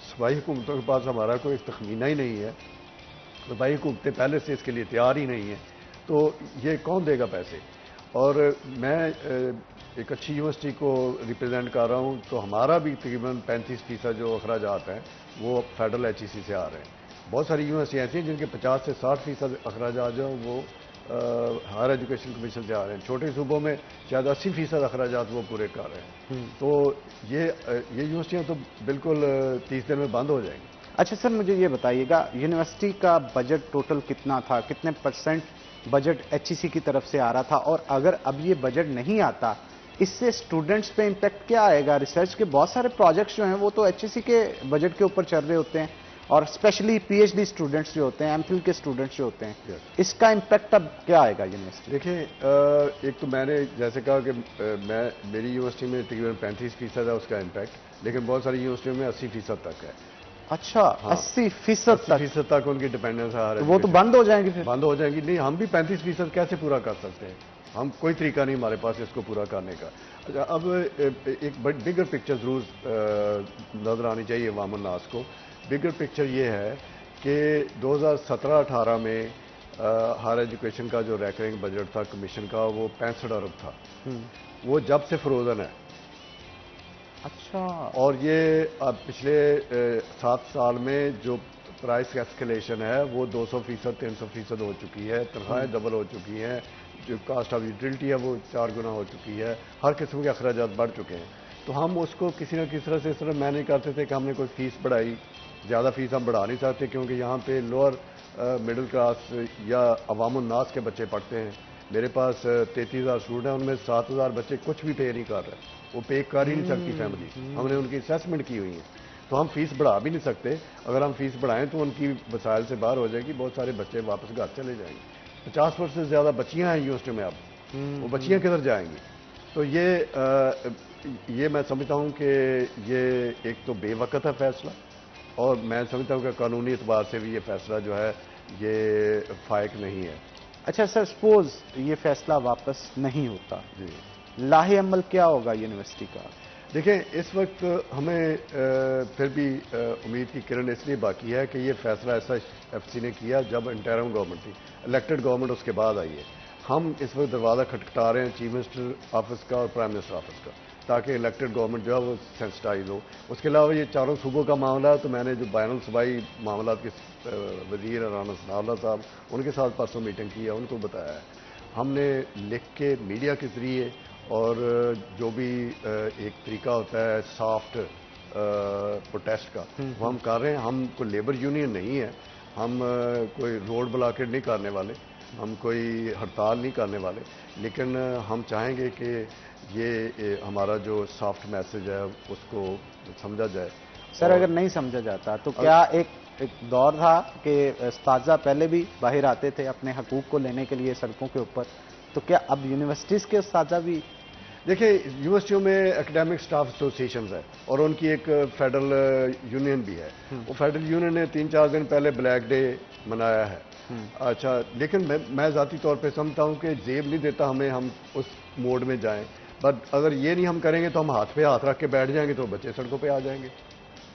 S4: सूबाई हुकूमतों के पास हमारा कोई तखमीना ही नहीं है, सूबाई हुकूमतें पहले से इसके लिए तैयार ही नहीं है, तो ये कौन देगा पैसे। और मैं एक अच्छी यूनिवर्सिटी को रिप्रेजेंट कर रहा हूँ, तो हमारा भी तकरीबन 35% जो अखराजात हैं वो फेडरल HEC से आ रहे हैं। बहुत सारी यूनिवर्सिटियाँ ऐसी हैं जिनके 50 से 60% अखराजात जो वो हायर एजुकेशन कमीशन से आ रहे हैं। छोटे सूबों में शायद 80% अखराजात वो पूरे कर रहे हैं। तो ये यूनिवर्सिटियाँ तो बिल्कुल 30 दिन में बंद हो जाएंगी।
S1: अच्छा सर, मुझे ये बताइएगा, यूनिवर्सिटी का बजट टोटल कितना था, कितने % बजट HEC की तरफ से आ रहा था, और अगर अब ये बजट नहीं आता इससे स्टूडेंट्स पे इम्पैक्ट क्या आएगा? रिसर्च के बहुत सारे प्रोजेक्ट्स जो हैं वो तो HEC के बजट के ऊपर चल रहे होते हैं, और स्पेशली PhD स्टूडेंट्स जो होते हैं, MPhil के स्टूडेंट्स जो होते हैं, इसका इम्पैक्ट अब क्या आएगा यूनिवर्सिटी?
S4: देखिए, एक तो मैंने जैसे कहा कि मेरी यूनिवर्सिटी में तकरीबन 35% है उसका इम्पैक्ट, लेकिन बहुत सारी यूनिवर्सिटियों में 80% तक है।
S1: अच्छा, हाँ, 80%
S4: तक उनकी डिपेंडेंस है।
S1: तो वो तो बंद हो जाएंगी, फिर
S4: बंद हो जाएंगी। नहीं, हम भी 35% कैसे पूरा कर सकते हैं? हम कोई तरीका नहीं हमारे पास इसको पूरा करने का। अच्छा, अब एक बिगर पिक्चर जरूर नजर आनी चाहिए अवाम उन्नास को। बिगर पिक्चर ये है कि 2017-18 में हायर एजुकेशन का जो रैकरिंग बजट था कमीशन का, वो 65 अरब था। वो जब से फ्रोजन है।
S1: अच्छा,
S4: और ये अब पिछले 7 साल में जो प्राइस एस्केलेशन है वो 200%, 300% हो चुकी है। तनख्वाहें डबल हो चुकी हैं। जो कास्ट ऑफ यूटिलिटी है वो 4 गुना हो चुकी है। हर किस्म के अखराजात बढ़ चुके हैं। तो हम उसको किसी न किसी तरह से इस तरह मैनेज करते थे कि हमने कोई फीस बढ़ाई। ज़्यादा फीस हम बढ़ा नहीं सकते क्योंकि यहाँ पे लोअर मिडिल क्लास या अवाम उन्नास के बच्चे पढ़ते हैं। मेरे पास 33,000 स्टूडेंट हैं, उनमें 7,000 बच्चे कुछ भी पे नहीं कर रहे, वो पे कर ही नहीं सकती फैमिली। हमने उनकी असेसमेंट की हुई है, तो हम फीस बढ़ा भी नहीं सकते। अगर हम फीस बढ़ाएं तो उनकी वसाइल से बाहर हो जाएगी, बहुत सारे बच्चे वापस घर चले जाएंगे। 50% से ज़्यादा बच्चियाँ हैं यूनिवर्सिटी में अब, वो बच्चियाँ किधर जाएंगी? तो ये मैं समझता हूँ कि ये एक तो बेवकत है फैसला, और मैं समझता हूँ कि कानूनी एतबार से भी ये फैसला जो है ये फायक नहीं है।
S1: अच्छा सर, सपोज ये फैसला वापस नहीं होता,
S4: जी,
S1: लाहे अमल क्या होगा यूनिवर्सिटी का?
S4: देखें, इस वक्त हमें फिर भी उम्मीद की किरण इसलिए बाकी है कि ये फैसला ऐसा SIFC ने किया जब इंटरिम गवर्नमेंट थी, इलेक्टेड गवर्नमेंट उसके बाद आई है। हम इस वक्त दरवाज़ा खटखटा रहे हैं चीफ मिनिस्टर ऑफिस का और प्राइम मिनिस्टर ऑफिस का, ताकि इलेक्टेड गवर्नमेंट जो है वो सेंसिटाइज हो। उसके अलावा ये चारों सूबों का मामला है, तो मैंने जो बैनुल सूबाई मामला के वज़ीर राना सनाउल्लाह साहब, उनके साथ परसों मीटिंग की है, उनको बताया है। हमने लिख के मीडिया के ज़रिए, और जो भी एक तरीका होता है सॉफ्ट प्रोटेस्ट का, वो हम कर रहे हैं। हम कोई लेबर यूनियन नहीं है, हम कोई रोड ब्लॉकेट नहीं करने वाले, हम कोई हड़ताल नहीं करने वाले, लेकिन हम चाहेंगे कि ये हमारा जो सॉफ्ट मैसेज है उसको समझा जाए।
S1: सर, अगर नहीं समझा जाता तो क्या एक दौर था कि उस्ताज़ा पहले भी बाहर आते थे अपने हकूक़ को लेने के लिए सड़कों के ऊपर, तो क्या अब यूनिवर्सिटीज़ के उस्ताज़ा भी?
S4: देखिए, यूनिवर्सिटियों में एकेडमिक स्टाफ एसोसिएशन है और उनकी एक फेडरल यूनियन भी है। वो फेडरल यूनियन ने 3-4 दिन पहले ब्लैक डे मनाया है। अच्छा, लेकिन मैं ज़ाती तौर पे समझता हूँ कि जेब नहीं देता हमें हम उस मोड में जाएं, बट अगर ये नहीं हम करेंगे तो हम हाथ पे हाथ रख के बैठ जाएंगे तो बच्चे सड़कों पे आ जाएंगे।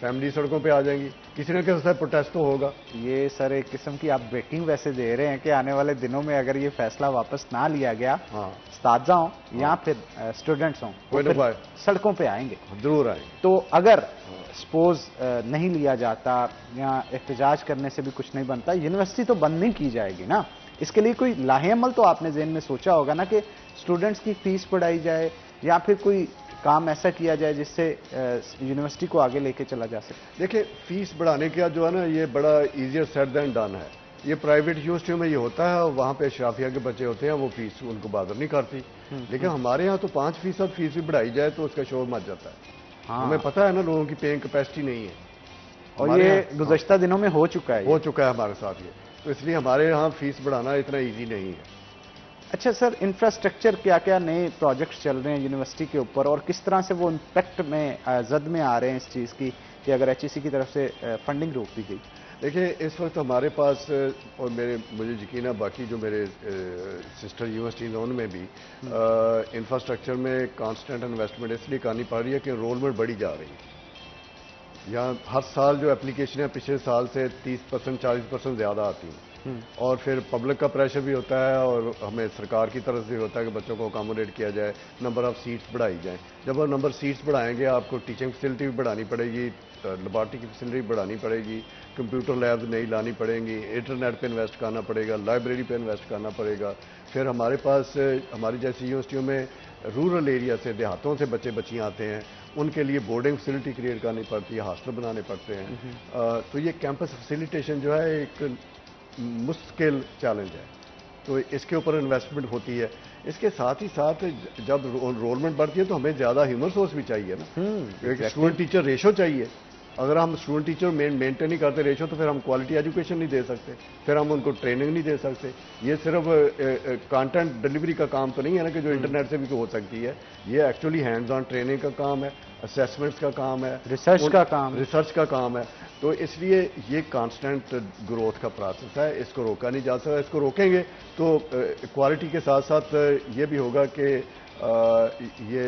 S4: फैमिली सड़कों पे आ जाएंगी, किसी न किसी प्रोटेस्ट तो होगा।
S1: ये सर एक किस्म की आप ब्रेकिंग वैसे दे रहे हैं कि आने वाले दिनों में अगर ये फैसला वापस ना लिया गया,
S4: हाँ,
S1: उस्ताद हों या फिर स्टूडेंट्स हों, वो फिर सड़कों पे आएंगे,
S4: जरूर आएंगे।
S1: तो अगर सपोज नहीं लिया जाता या एहतजाज करने से भी कुछ नहीं बनता, यूनिवर्सिटी तो बंद नहीं की जाएगी ना। इसके लिए कोई लाहेअमल तो आपने ज़हन में सोचा होगा ना कि स्टूडेंट्स की फीस बढ़ाई जाए या फिर कोई काम ऐसा किया जाए जिससे यूनिवर्सिटी को आगे लेके चला जा सके।
S4: देखिए, फीस बढ़ाने का जो है ना, ये बड़ा इजियर सेड देन डन है। ये प्राइवेट यूनिवर्सिटियों में ये होता है, वहाँ पे अशराफिया के बच्चे होते हैं, वो फीस उनको बादर नहीं करती। लेकिन हमारे यहाँ तो 5% फीस भी बढ़ाई जाए तो उसका शोर मच जाता है।
S1: हाँ।
S4: हमें पता है ना, लोगों की पेइंग कैपेसिटी नहीं है,
S1: और ये गुज़श्ता दिनों में हो चुका है
S4: हमारे साथ ये, तो इसलिए हमारे यहाँ फीस बढ़ाना इतना ईजी नहीं है।
S1: अच्छा सर, इंफ्रास्ट्रक्चर क्या क्या नए प्रोजेक्ट्स चल रहे हैं यूनिवर्सिटी के ऊपर और किस तरह से वो इम्पैक्ट में जद में आ रहे हैं इस चीज़ की कि अगर एचईसी की तरफ से फंडिंग रोक दी गई?
S4: देखिए, इस वक्त हमारे पास, और मुझे यकीन है बाकी जो मेरे सिस्टर यूनिवर्सिटीज़ हैं उनमें भी इंफ्रास्ट्रक्चर में कांस्टेंट इन्वेस्टमेंट इसलिए करनी पड़ रही है कि एनरोलमेंट बढ़ी जा रही है। यहाँ हर साल जो एप्लीकेशन है पिछले साल से 30% 40% ज़्यादा आती हैं, और फिर पब्लिक का प्रेशर भी होता है और हमें सरकार की तरफ से भी होता है कि बच्चों को अकोमोडेट किया जाए, नंबर ऑफ सीट्स बढ़ाई जाए। जब आप नंबर सीट्स बढ़ाएंगे, आपको टीचिंग फैसिलिटी भी बढ़ानी पड़ेगी, लेबॉर्ट्री की फैसिलिटी बढ़ानी पड़ेगी, कंप्यूटर लैब्स नई लानी पड़ेंगी, इंटरनेट पे इन्वेस्ट करना पड़ेगा, लाइब्रेरी पे इन्वेस्ट करना पड़ेगा। फिर हमारे पास हमारी जैसी यूनिवर्सिटियों में रूरल एरिया से, देहातों से बच्चियाँ आते हैं, उनके लिए बोर्डिंग फैसिलिटी क्रिएट करनी पड़ती है, हॉस्टल बनाने पड़ते हैं। तो ये कैंपस फैसिलिटेशन जो है एक मुश्किल चैलेंज है, तो इसके ऊपर इन्वेस्टमेंट होती है। इसके साथ ही साथ जब एनरोलमेंट बढ़ती है तो हमें ज़्यादा ह्यूमन सोर्स भी चाहिए ना, एक स्टूडेंट टीचर रेशो चाहिए। अगर हम स्टूडेंट टीचर मेंटेन नहीं करते रेशो, तो फिर हम क्वालिटी एजुकेशन नहीं दे सकते, फिर हम उनको ट्रेनिंग नहीं दे सकते। ये सिर्फ कंटेंट डिलीवरी का काम तो नहीं है ना कि जो इंटरनेट से भी हो सकती है, ये एक्चुअली हैंड्स ऑन ट्रेनिंग का काम है, असेसमेंट्स का काम है, रिसर्च का काम है। तो इसलिए ये कांस्टेंट ग्रोथ का प्रोसेस है, इसको रोका नहीं जा सकता। इसको रोकेंगे तो क्वालिटी के साथ साथ ये भी होगा कि ये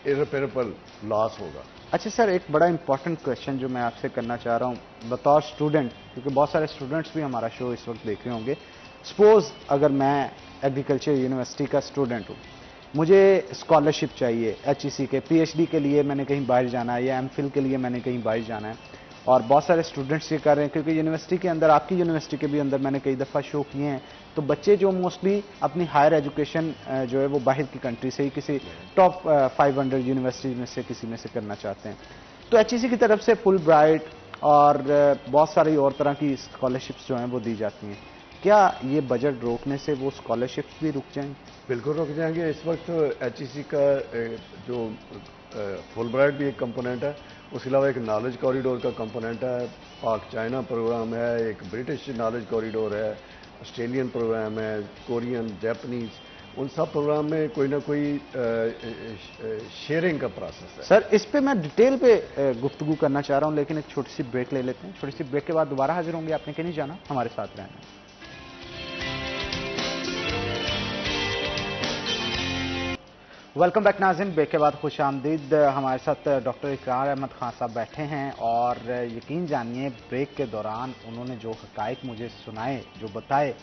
S4: इररिपेरेबल लॉस होगा।
S1: अच्छा सर, एक बड़ा इंपॉर्टेंट क्वेश्चन जो मैं आपसे करना चाह रहा हूँ बतौर स्टूडेंट, क्योंकि बहुत सारे स्टूडेंट्स भी हमारा शो इस वक्त देख रहे होंगे। सपोज अगर मैं एग्रीकल्चर यूनिवर्सिटी का स्टूडेंट हूँ, मुझे स्कॉलरशिप चाहिए एचईसी के, पीएचडी के लिए मैंने कहीं बाहर जाना है या एमफिल के लिए मैंने कहीं बाहर जाना है, और बहुत सारे स्टूडेंट्स ये कर रहे हैं क्योंकि यूनिवर्सिटी के अंदर, आपकी यूनिवर्सिटी के भी अंदर मैंने कई दफ़ा शो किए हैं, तो बच्चे जो मोस्टली अपनी हायर एजुकेशन जो है वो बाहर की कंट्री से ही किसी टॉप 500 यूनिवर्सिटीज़ में से किसी में से करना चाहते हैं, तो एचईसी की तरफ से फुल ब्राइट और बहुत सारी और तरह की स्कॉलरशिप्स जो हैं वो दी जाती हैं। क्या ये बजट रोकने से वो स्कॉलरशिप्स भी रुक जाएंगे?
S4: बिल्कुल रुक जाएंगे। इस वक्त एचईसी का जो फुल ब्राइट भी एक कंपोनेंट है, उसके अलावा एक नॉलेज कॉरिडोर का कंपोनेंट है, पाक चाइना प्रोग्राम है, एक ब्रिटिश नॉलेज कॉरिडोर है, ऑस्ट्रेलियन प्रोग्राम है, कोरियन, जापानीज, उन सब प्रोग्राम में कोई ना कोई शेयरिंग का प्रोसेस है।
S1: सर, इस पे मैं डिटेल पे गुफ्तगू करना चाह रहा हूं, लेकिन एक छोटी सी ब्रेक ले लेते हैं। छोटी सी ब्रेक के बाद दोबारा हाजिर होंगे। आपने कहीं नहीं जाना, हमारे साथ रहना। वेलकम बैक नाज़रीन, ब्रेक के बाद खुश आमदीद। हमारे साथ डॉक्टर इकरार अहमद खान साहब बैठे हैं और यकीन जानिए ब्रेक के दौरान उन्होंने जो हक़ाइक़ मुझे सुनाए, जो बताए,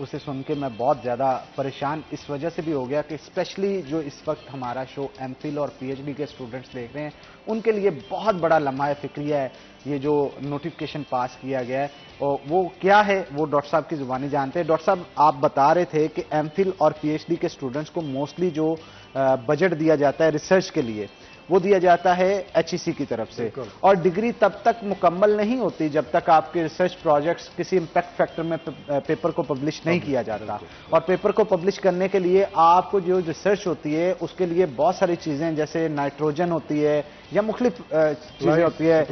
S1: उसे सुन के मैं बहुत ज़्यादा परेशान इस वजह से भी हो गया कि स्पेशली जो इस वक्त हमारा शो एमफिल और पीएचडी के स्टूडेंट्स देख रहे हैं, उनके लिए बहुत बड़ा लम्हा फ़िक्रिया है ये जो नोटिफिकेशन पास किया गया है। और वो क्या है वो डॉक्टर साहब की ज़ुबानी जानते हैं। डॉक्टर साहब, आप बता रहे थे कि एमफिल और पीएचडी के स्टूडेंट्स को मोस्टली जो बजट दिया जाता है रिसर्च के लिए, वो दिया जाता है एचईसी की तरफ से, और डिग्री तब तक मुकम्मल नहीं होती जब तक आपके रिसर्च प्रोजेक्ट्स किसी इम्पैक्ट फैक्टर में पेपर को पब्लिश नहीं किया जाता। और पेपर को पब्लिश करने के लिए आपको जो रिसर्च होती है उसके लिए बहुत सारी चीज़ें, जैसे नाइट्रोजन होती है या मुख्तलिफ चीज़ें होती है,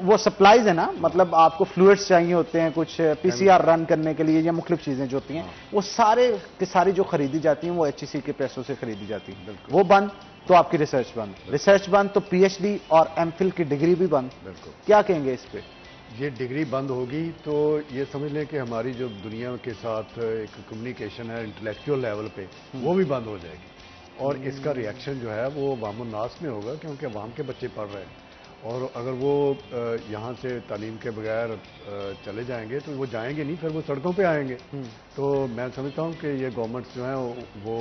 S1: वो सप्लाईज है ना, मतलब आपको फ्लूइड्स चाहिए होते हैं कुछ पीसीआर रन करने के लिए, या मुख्तलिफ चीज़ें जो होती हैं, वो सारे की सारी जो खरीदी जाती हैं वो एचईसी के पैसों से खरीदी जाती हैं। वो बंद तो आपकी रिसर्च बंद, रिसर्च बंद तो पीएचडी और एमफिल की डिग्री भी बंद। क्या कहेंगे इस पे?
S4: ये डिग्री बंद होगी तो ये समझ लें कि हमारी जो दुनिया के साथ एक कम्युनिकेशन है इंटेलेक्चुअल लेवल पे, वो भी बंद हो जाएगी। और इसका रिएक्शन जो है वो अवाम नास में होगा, क्योंकि अवाम के बच्चे पढ़ रहे हैं और अगर वो यहाँ से तालीम के बगैर चले जाएंगे तो वो जाएंगे नहीं, फिर वो सड़कों पे आएंगे। तो मैं समझता हूँ कि ये गवर्नमेंट्स जो हैं वो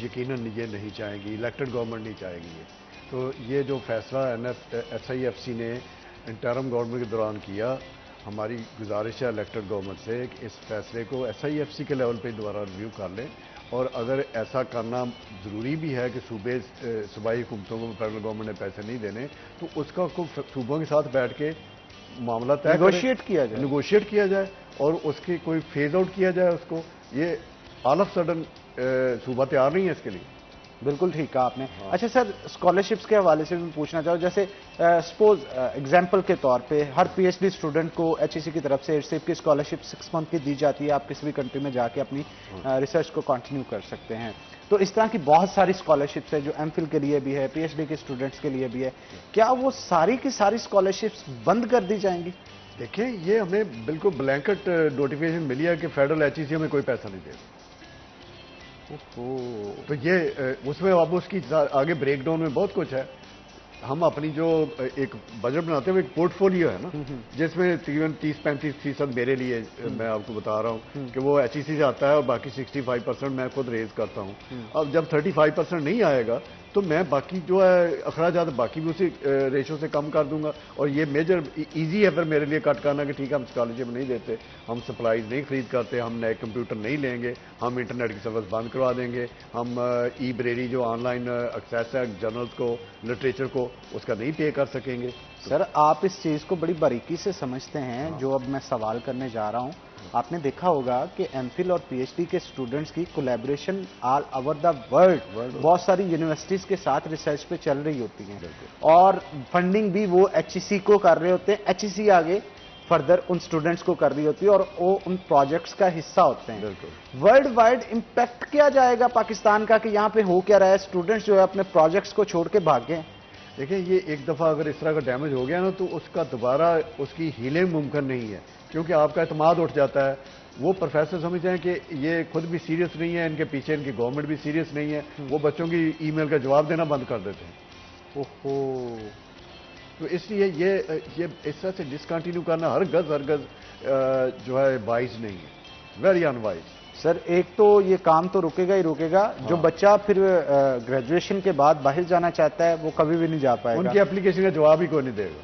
S4: यकीनन ये नहीं चाहेंगी, इलेक्टेड गवर्नमेंट नहीं चाहेगी ये। तो ये जो फैसला SIFC ने इंटरम गवर्नमेंट के दौरान किया, हमारी गुजारिश है इलेक्टेड गवर्नमेंट से कि इस फैसले को SIFC के लेवल पे दोबारा रिव्यू कर लें, और अगर ऐसा करना ज़रूरी भी है कि सूबाई हुकूमतों को फेडरल गवर्नमेंट ने पैसे नहीं देने, तो उसका सूबों के साथ बैठ के मामला तय नेगोशिएट किया जाए और उसकी कोई फेज आउट किया जाए उसको। ये ऑल ऑफ सडन सूबा तैयार नहीं है इसके लिए।
S1: बिल्कुल ठीक कहा आपने। अच्छा सर, स्कॉलरशिप्स के हवाले से भी पूछना चाहूँ, जैसे सपोज एग्जांपल के तौर पे हर PhD स्टूडेंट को HEC की तरफ से एडसेप की स्कॉलरशिप 6 मंथ की दी जाती है, आप किसी भी कंट्री में जाके अपनी रिसर्च को कंटिन्यू कर सकते हैं। तो इस तरह की बहुत सारी स्कॉलरशिप्स है जो MPhil के लिए भी है, PhD के स्टूडेंट्स के लिए भी है, क्या वो सारी की सारी स्कॉलरशिप्स बंद कर दी जाएंगी?
S4: देखिए, ये हमें बिल्कुल ब्लैंकेट नोटिफिकेशन मिली है कि फेडरल HEC हमें कोई पैसा नहीं देगा। तो ये उसमें अब उसकी आगे ब्रेकडाउन में बहुत कुछ है। हम अपनी जो एक बजट बनाते हैं, एक पोर्टफोलियो है ना, जिसमें तकरीबन 30-35% मेरे लिए मैं आपको बता रहा हूँ कि वो HEC से आता है और बाकी 65% मैं खुद रेज करता हूँ। अब जब 35% नहीं आएगा तो मैं बाकी जो है अखराजात बाकी भी उसी रेशो से कम कर दूंगा। और ये मेजर इजी है फिर मेरे लिए कट करना कि ठीक है, हम स्कॉलरशिप नहीं देते, हम सप्लाईज नहीं खरीद करते, हम नए कंप्यूटर नहीं लेंगे, हम इंटरनेट की सर्विस बंद करवा देंगे, हम E-लाइब्रेरी जो ऑनलाइन एक्सेस है जर्नल्स को, लिटरेचर को, उसका नहीं पे कर सकेंगे।
S1: सर, आप इस चीज को बड़ी बारीकी से समझते हैं। जो अब मैं सवाल करने जा रहा हूं, आपने देखा होगा कि MPhil और PhD के स्टूडेंट्स की collaboration all over the world बहुत सारी यूनिवर्सिटीज के साथ रिसर्च पे चल रही होती है, और फंडिंग भी वो HEC को कर रहे होते हैं, HEC आगे फर्दर उन स्टूडेंट्स को कर रही होती है और वो उन प्रोजेक्ट्स का हिस्सा होते हैं। वर्ल्ड वाइड इम्पैक्ट क्या जाएगा पाकिस्तान का कि यहाँ पे हो क्या रहा है, स्टूडेंट्स जो है अपने प्रोजेक्ट्स को छोड़ के भागे?
S4: देखिए, ये एक दफ़ा अगर इस तरह का डैमेज हो गया ना तो उसका दोबारा उसकी हीलिंग मुमकिन नहीं है, क्योंकि आपका एतमाद उठ जाता है। वो प्रोफेसर समझते हैं कि ये खुद भी सीरियस नहीं है, इनके पीछे इनकी गवर्नमेंट भी सीरियस नहीं है, वो बच्चों की ईमेल का जवाब देना बंद कर देते हैं। ओहो, तो इसलिए ये इस तरह से डिसकंटिन्यू करना हर गज जो है वाइज नहीं है, वेरी अनवाइज।
S1: सर, एक तो ये काम तो रुकेगा ही रुकेगा। जो बच्चा फिर ग्रेजुएशन के बाद बाहर जाना चाहता है वो कभी भी नहीं जा पाएगा,
S4: उनकी एप्लीकेशन का जवाब ही कोई नहीं देगा।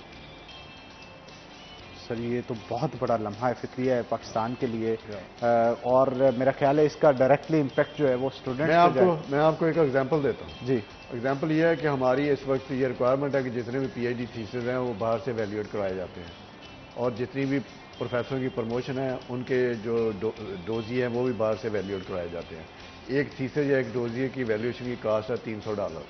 S1: सर, ये तो बहुत बड़ा लम्हा फिक्रिया है पाकिस्तान के लिए, और मेरा ख्याल है इसका डायरेक्टली इम्पैक्ट जो है वो स्टूडेंट।
S4: मैं आपको एक एग्जांपल देता हूँ जी। एग्जांपल ये है कि हमारी इस वक्त ये रिक्वायरमेंट है कि जितने भी PhD थीसिस हैं वो बाहर से वैल्यूएट कराए जाते हैं, और जितनी भी प्रोफेसर की प्रमोशन है उनके जो डोजी हैं वो भी बाहर से वैल्यूएट कराए जाते हैं। एक थीसिस या एक डोजिए की वैल्यूएशन की कास्ट है $300,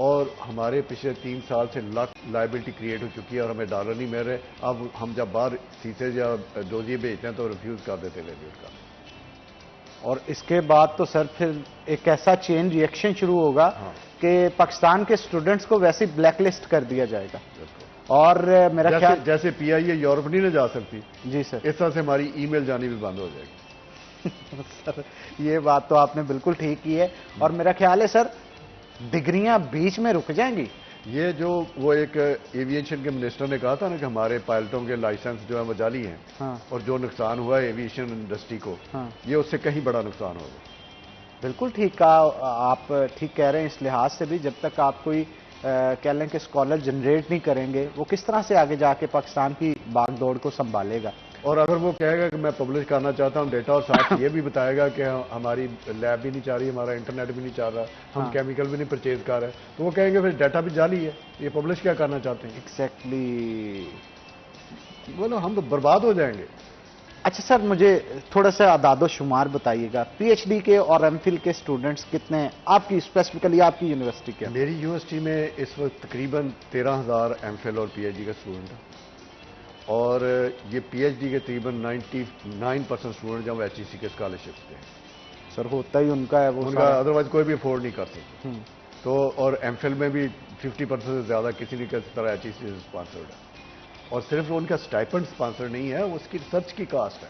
S4: और हमारे पिछले 3 साल से लायबिलिटी क्रिएट हो चुकी है और हमें डॉलर नहीं मिल रहे। अब हम जब बाहर थीसिस या डोजिए भेजते हैं तो रिफ्यूज कर देते हैं वैल्यूएट का।
S1: और इसके बाद तो सर फिर एक ऐसा चेन रिएक्शन शुरू होगा कि पाकिस्तान के स्टूडेंट्स को वैसे ब्लैकलिस्ट कर दिया जाएगा। और मेरा ख्याल
S4: जैसे PIA यूरोप नहीं जा सकती
S1: जी सर,
S4: इस तरह से हमारी ईमेल जानी भी बंद हो जाएगी।
S1: सर, ये बात तो आपने बिल्कुल ठीक की है। और मेरा ख्याल है सर, डिग्रियां बीच में रुक जाएंगी।
S4: ये जो वो एक एविएशन के मिनिस्टर ने कहा था ना कि हमारे पायलटों के लाइसेंस जो है वो जाली हैं, और जो नुकसान हुआ है एविएशन इंडस्ट्री को, ये उससे कहीं बड़ा नुकसान होगा।
S1: बिल्कुल ठीक कहा आप, ठीक कह रहे हैं। इस लिहाज से भी जब तक आप कोई कह लें कि स्कॉलर जनरेट नहीं करेंगे, वो किस तरह से आगे जाके पाकिस्तान की बागडोर को संभालेगा।
S4: और अगर वो कहेगा कि मैं पब्लिश करना चाहता हूँ डेटा, और साथ ये भी बताएगा कि हमारी लैब भी नहीं चल रही, हमारा इंटरनेट भी नहीं चल रहा, हम केमिकल भी नहीं परचेज कर रहे, तो वो कहेंगे फिर डाटा भी जाली है, ये पब्लिश क्या करना चाहते हैं।
S1: एग्जैक्टली,
S4: बोलो हम तो बर्बाद हो जाएंगे।
S1: अच्छा सर, मुझे थोड़ा सा आदादो शुमार बताइएगा, PhD के और MPhil के स्टूडेंट्स कितने हैं आपकी, स्पेसिफिकली आपकी यूनिवर्सिटी के?
S4: मेरी यूनिवर्सिटी में इस वक्त तकरीबन 13,000 MPhil और PhD के स्टूडेंट हैं, और ये PhD के तकरीबन 99% स्टूडेंट जब HEC के स्कॉलरशिप पे हैं।
S1: सर, होता ही उनका है वो,
S4: उनका अदरवाइज कोई भी अफोर्ड नहीं कर सकता। तो और MPhil में भी 50% से ज्यादा किसी न किसी तरह HEC से स्पॉन्सर्ड है, और सिर्फ उनका स्टाइपेंड स्पॉन्सर नहीं है, उसकी रिसर्च की कॉस्ट है।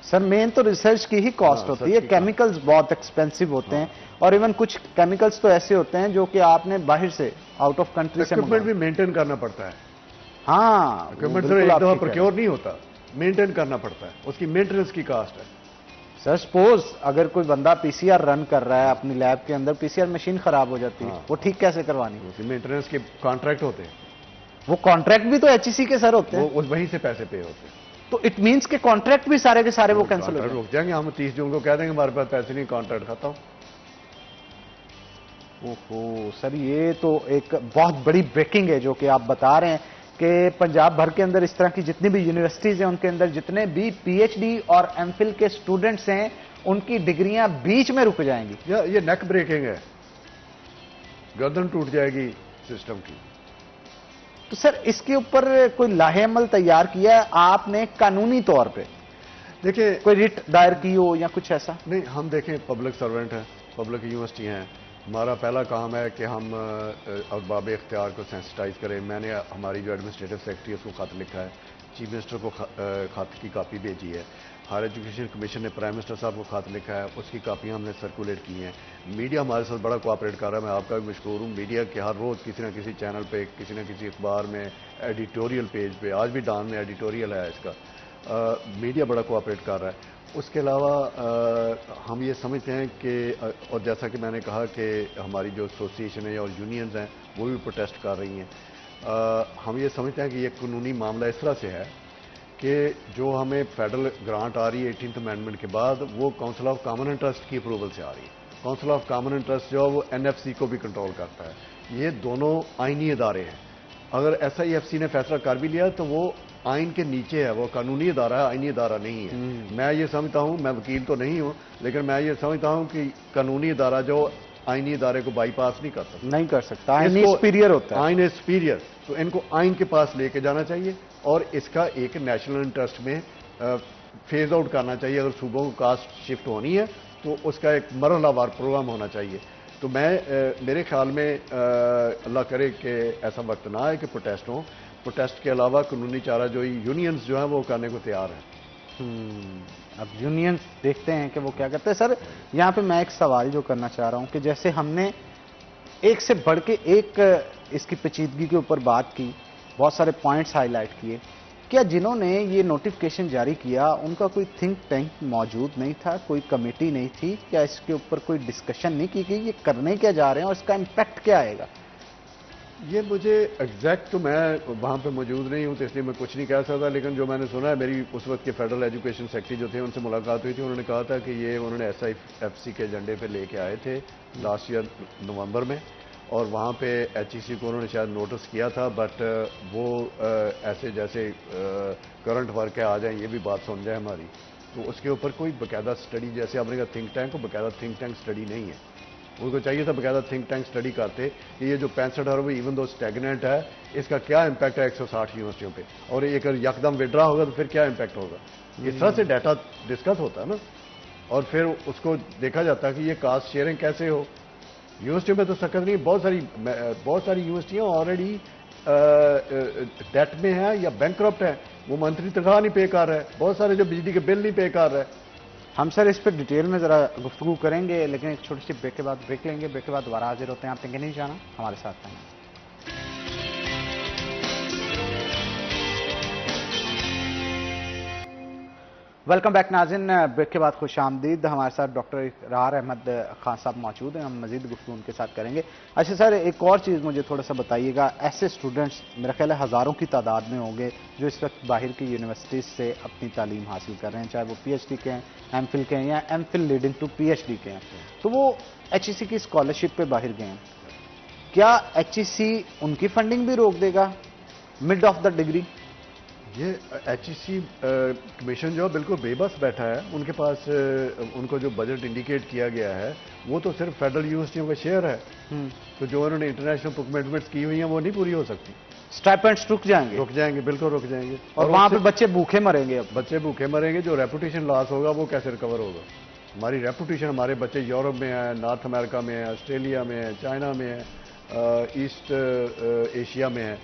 S1: सर, मेन तो रिसर्च की ही कॉस्ट होती है। केमिकल्स बहुत एक्सपेंसिव होते हैं, और इवन कुछ केमिकल्स तो ऐसे होते हैं जो कि आपने बाहर से आउट ऑफ कंट्री से
S4: इक्विपमेंट भी मेंटेन करना पड़ता है।
S1: हाँ,
S4: इक्विपमेंट
S1: बिल्कुल
S4: एक
S1: आप
S4: दफा
S1: ठीक कह रहे
S4: प्रोक्योर नहीं होता, मेंटेन करना पड़ता है, उसकी मेंटेनेंस की कास्ट है।
S1: हैं। सर सपोज अगर कोई बंदा पीसीआर रन कर रहा है अपनी लैब के अंदर, पीसीआर मशीन खराब हो जाती है,
S4: हाँ,
S1: वो ठीक कैसे करवानी?
S4: उसकी मेंटेनेंस के कॉन्ट्रैक्ट होते हैं,
S1: वो कॉन्ट्रैक्ट भी तो एचईसी के सर होते
S4: वो
S1: हैं।
S4: उस वहीं से पैसे पे होते हैं।
S1: तो इट मींस के कॉन्ट्रैक्ट भी सारे के सारे वो कैंसिल हो
S4: कॉन्ट्रैक्ट
S1: जाएंगे।
S4: रुक जाएंगे, हम 30 जून को कह देंगे हमारे पास पैसे नहीं, कॉन्ट्रैक्ट खाता हूं।
S1: ओहो सर, ये तो एक बहुत बड़ी ब्रेकिंग है जो कि आप बता रहे हैं कि पंजाब भर के अंदर इस तरह की जितनी भी यूनिवर्सिटीज हैं उनके अंदर जितने भी पीएचडी और एमफिल के स्टूडेंट्स हैं उनकी डिग्रियां बीच में रुक जाएंगी।
S4: ये नेक ब्रेकिंग है, गर्दन टूट जाएगी सिस्टम की।
S1: तो सर इसके ऊपर कोई लाहेअमल तैयार किया है आपने कानूनी तौर पे?
S4: देखिए,
S1: कोई रिट दायर की हो या कुछ ऐसा?
S4: नहीं, हम देखें पब्लिक सर्वेंट हैं, पब्लिक यूनिवर्सिटी हैं, हमारा पहला काम है कि हम अरबाब इख्तियार को सेंसिटाइज करें। मैंने हमारी जो एडमिनिस्ट्रेटिव सेक्रेटरी है उसको खत लिखा है, चीफ मिनिस्टर को खत की कापी भेजी है, हायर एजुकेशन कमीशन ने प्राइम मिनिस्टर साहब को खत लिखा है, उसकी कापियां हमने सर्कुलेट की हैं। मीडिया हमारे साथ बड़ा कोऑपरेट कर रहा है, मैं आपका भी मशकूर हूँ। मीडिया के हर रोज़ किसी न किसी चैनल पे, किसी न किसी अखबार में, एडिटोरियल पेज पे, आज भी डान में एडिटोरियल है इसका, मीडिया बड़ा कोऑपरेट कर रहा है। उसके अलावा हम ये समझते हैं कि और जैसा कि मैंने कहा कि हमारी जो एसोसिएशन है और यूनियंस हैं वो भी प्रोटेस्ट कर रही हैं। हम ये समझते हैं कि ये कानूनी मामला इस तरह से है कि जो हमें फेडरल ग्रांट आ रही है 18th अमेंडमेंट के बाद, वो काउंसिल ऑफ कॉमन इंटरेस्ट की अप्रूवल से आ रही है। काउंसिल ऑफ कॉमन इंटरेस्ट जो है वो एनएफसी को भी कंट्रोल करता है। ये दोनों आईनी इदारे हैं। अगर एसआईएफसी ने फैसला कर भी लिया तो वो आइन के नीचे है, वो कानूनी इदारा है, आइनी इदारा नहीं है। मैं ये समझता हूं, मैं वकील तो नहीं हूं, लेकिन मैं ये समझता हूं कि कानूनी इदारा जो आइनी इदारे को बाईपास नहीं कर सकता,
S1: नहीं कर सकता, आइन सुपीरियर होता है।
S4: आइन सुपीरियर, तो इनको आइन के पास लेके जाना चाहिए और इसका एक नेशनल इंटरेस्ट में फेज आउट करना चाहिए। अगर सूबों को कास्ट शिफ्ट होनी है तो उसका एक मरहलावार प्रोग्राम होना चाहिए। तो मैं मेरे ख्याल में अल्लाह करे कि ऐसा वक्त ना आए कि प्रोटेस्ट हो। प्रोटेस्ट के अलावा कानूनी चाराजोई यूनियंस जो है वो करने को तैयार हैं।
S1: अब यूनियंस देखते हैं कि वो क्या करते हैं। सर यहाँ पे मैं एक सवाल जो करना चाह रहा हूँ कि जैसे हमने एक से बढ़ के एक इसकी पेचीदगी के ऊपर बात की, बहुत सारे पॉइंट्स हाईलाइट किए, क्या जिन्होंने ये नोटिफिकेशन जारी किया उनका कोई थिंक टैंक मौजूद नहीं था, कोई कमेटी नहीं थी? क्या इसके ऊपर कोई डिस्कशन नहीं की गई, ये करने क्या जा रहे हैं और इसका इम्पैक्ट क्या आएगा?
S4: ये मुझे एग्जैक्ट, तो मैं वहाँ पे मौजूद नहीं हूँ तो इसलिए मैं कुछ नहीं कह सकता, लेकिन जो मैंने सुना है, मेरी उस वक्त के फेडरल एजुकेशन सेक्रेटरी जो थे उनसे मुलाकात हुई थी, उन्होंने कहा था कि ये उन्होंने SIFC के एजेंडे पे लेके आए थे लास्ट ईयर नवंबर में, और वहाँ पे HEC को उन्होंने शायद नोटिस किया था, बट वो ऐसे जैसे करंट वर्क है आ जाए, ये भी बात सुन जाए हमारी, तो उसके ऊपर कोई बाकायदा स्टडी, जैसे आपने कहा थिंक टैंक, को बाकायदा थिंक टैंक स्टडी नहीं है। उनको चाहिए था बाकायदा थिंक टैंक स्टडी करते कि ये जो 65 अरब इवन दो स्टैगनेंट है, इसका क्या इम्पैक्ट है 160 यूनिवर्सिटियों पे, और एक अगर यकदम विड्रा होगा तो फिर क्या इम्पैक्ट होगा। इस तरह से डाटा डिस्कस होता है ना, और फिर उसको देखा जाता है कि ये कास्ट शेयरिंग कैसे हो। यूनिवर्सिटियों में तो सख्त नहीं, बहुत सारी यूनिवर्सिटियाँ ऑलरेडी डेट में है या बैंकरप्ट है, वो मंथली तनख्वाह नहीं पे कर रहा है, बहुत सारे जो बिजली के बिल नहीं पे कर रहे हैं।
S1: हम सर इस पर डिटेल में जरा गुफ्तगू करेंगे, लेकिन एक छोटी सी ब्रेक के बाद ब्रेक लेंगे। ब्रेक के बाद दोबारा हाजिर होते हैं। आप कहीं नहीं जाना, हमारे साथ रहना। वेलकम बैक नाज़रीन, ब्रेक के बाद खुश आमदीद। हमारे साथ डॉक्टर इकरार अहमद खान साहब मौजूद हैं, हम मजीद गुफ्तगू उनके साथ करेंगे। अच्छा सर, एक और चीज़ मुझे थोड़ा सा बताइएगा, ऐसे स्टूडेंट्स मेरा ख्याल है हज़ारों की तादाद में होंगे जो इस वक्त बाहर की यूनिवर्सिटीज़ से अपनी तालीम हासिल कर रहे हैं, चाहे वो PhD के हैं, MPhil के हैं या MPhil लीडिंग टू PhD के हैं, तो वो HEC की स्कॉलरशिप पे बाहर गए हैं। क्या HEC उनकी फंडिंग भी रोक देगा मिड ऑफ द डिग्री?
S4: ये HEC कमीशन जो बिल्कुल बेबस बैठा है, उनके पास उनको जो बजट इंडिकेट किया गया है वो तो सिर्फ फेडरल यूनिवर्सिटियों का शेयर है, तो जो उन्होंने इंटरनेशनल कमिटमेंट्स की हुई हैं वो नहीं पूरी हो सकती।
S1: स्टाइपेंड्स रुक जाएंगे,
S4: बिल्कुल रुक जाएंगे,
S1: और वहां पे बच्चे भूखे मरेंगे। अब
S4: बच्चे भूखे मरेंगे, जो रेपुटेशन लॉस होगा वो कैसे रिकवर होगा। हमारी रेपुटेशन, हमारे बच्चे यूरोप में है, नॉर्थ अमेरिका में है, ऑस्ट्रेलिया में है, चाइना में है, ईस्ट एशिया में है,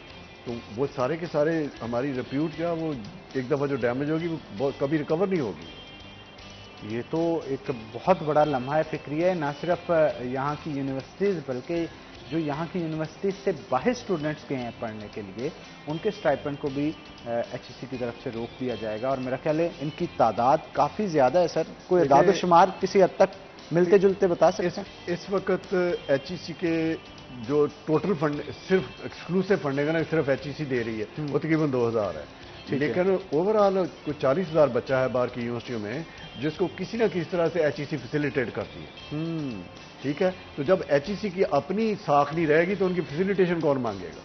S4: तो वो सारे के सारे हमारी रिप्यूट जो है वो एक दफ़ा जो डैमेज होगी वो कभी रिकवर नहीं होगी।
S1: ये तो एक बहुत बड़ा लम्हा फिक्रिया है, ना सिर्फ यहाँ की यूनिवर्सिटीज़ बल्कि जो यहाँ की यूनिवर्सिटी से बाहर स्टूडेंट्स गए हैं पढ़ने के लिए, उनके स्टाइपेंड को भी HEC की तरफ से रोक दिया जाएगा। और मेरा ख्याल है इनकी तादाद काफ़ी ज़्यादा है सर, कोई इदाद शुमार किसी हद तक मिलते जुलते बता सकते हैं?
S4: इस वक्त HEC के जो टोटल फंड सिर्फ एक्सक्लूसिव फंडिंग है ना, सिर्फ HEC दे रही है, वो तकरीबन 2000 है। लेकिन ओवरऑल कुछ 40,000 बच्चा है बाहर की यूनिवर्सिटियों में जिसको किसी ना किसी तरह से HEC फैसिलिटेट करती है। ठीक है, तो जब HEC की अपनी साख नहीं रहेगी तो उनकी फैसिलिटेशन कौन मांगेगा?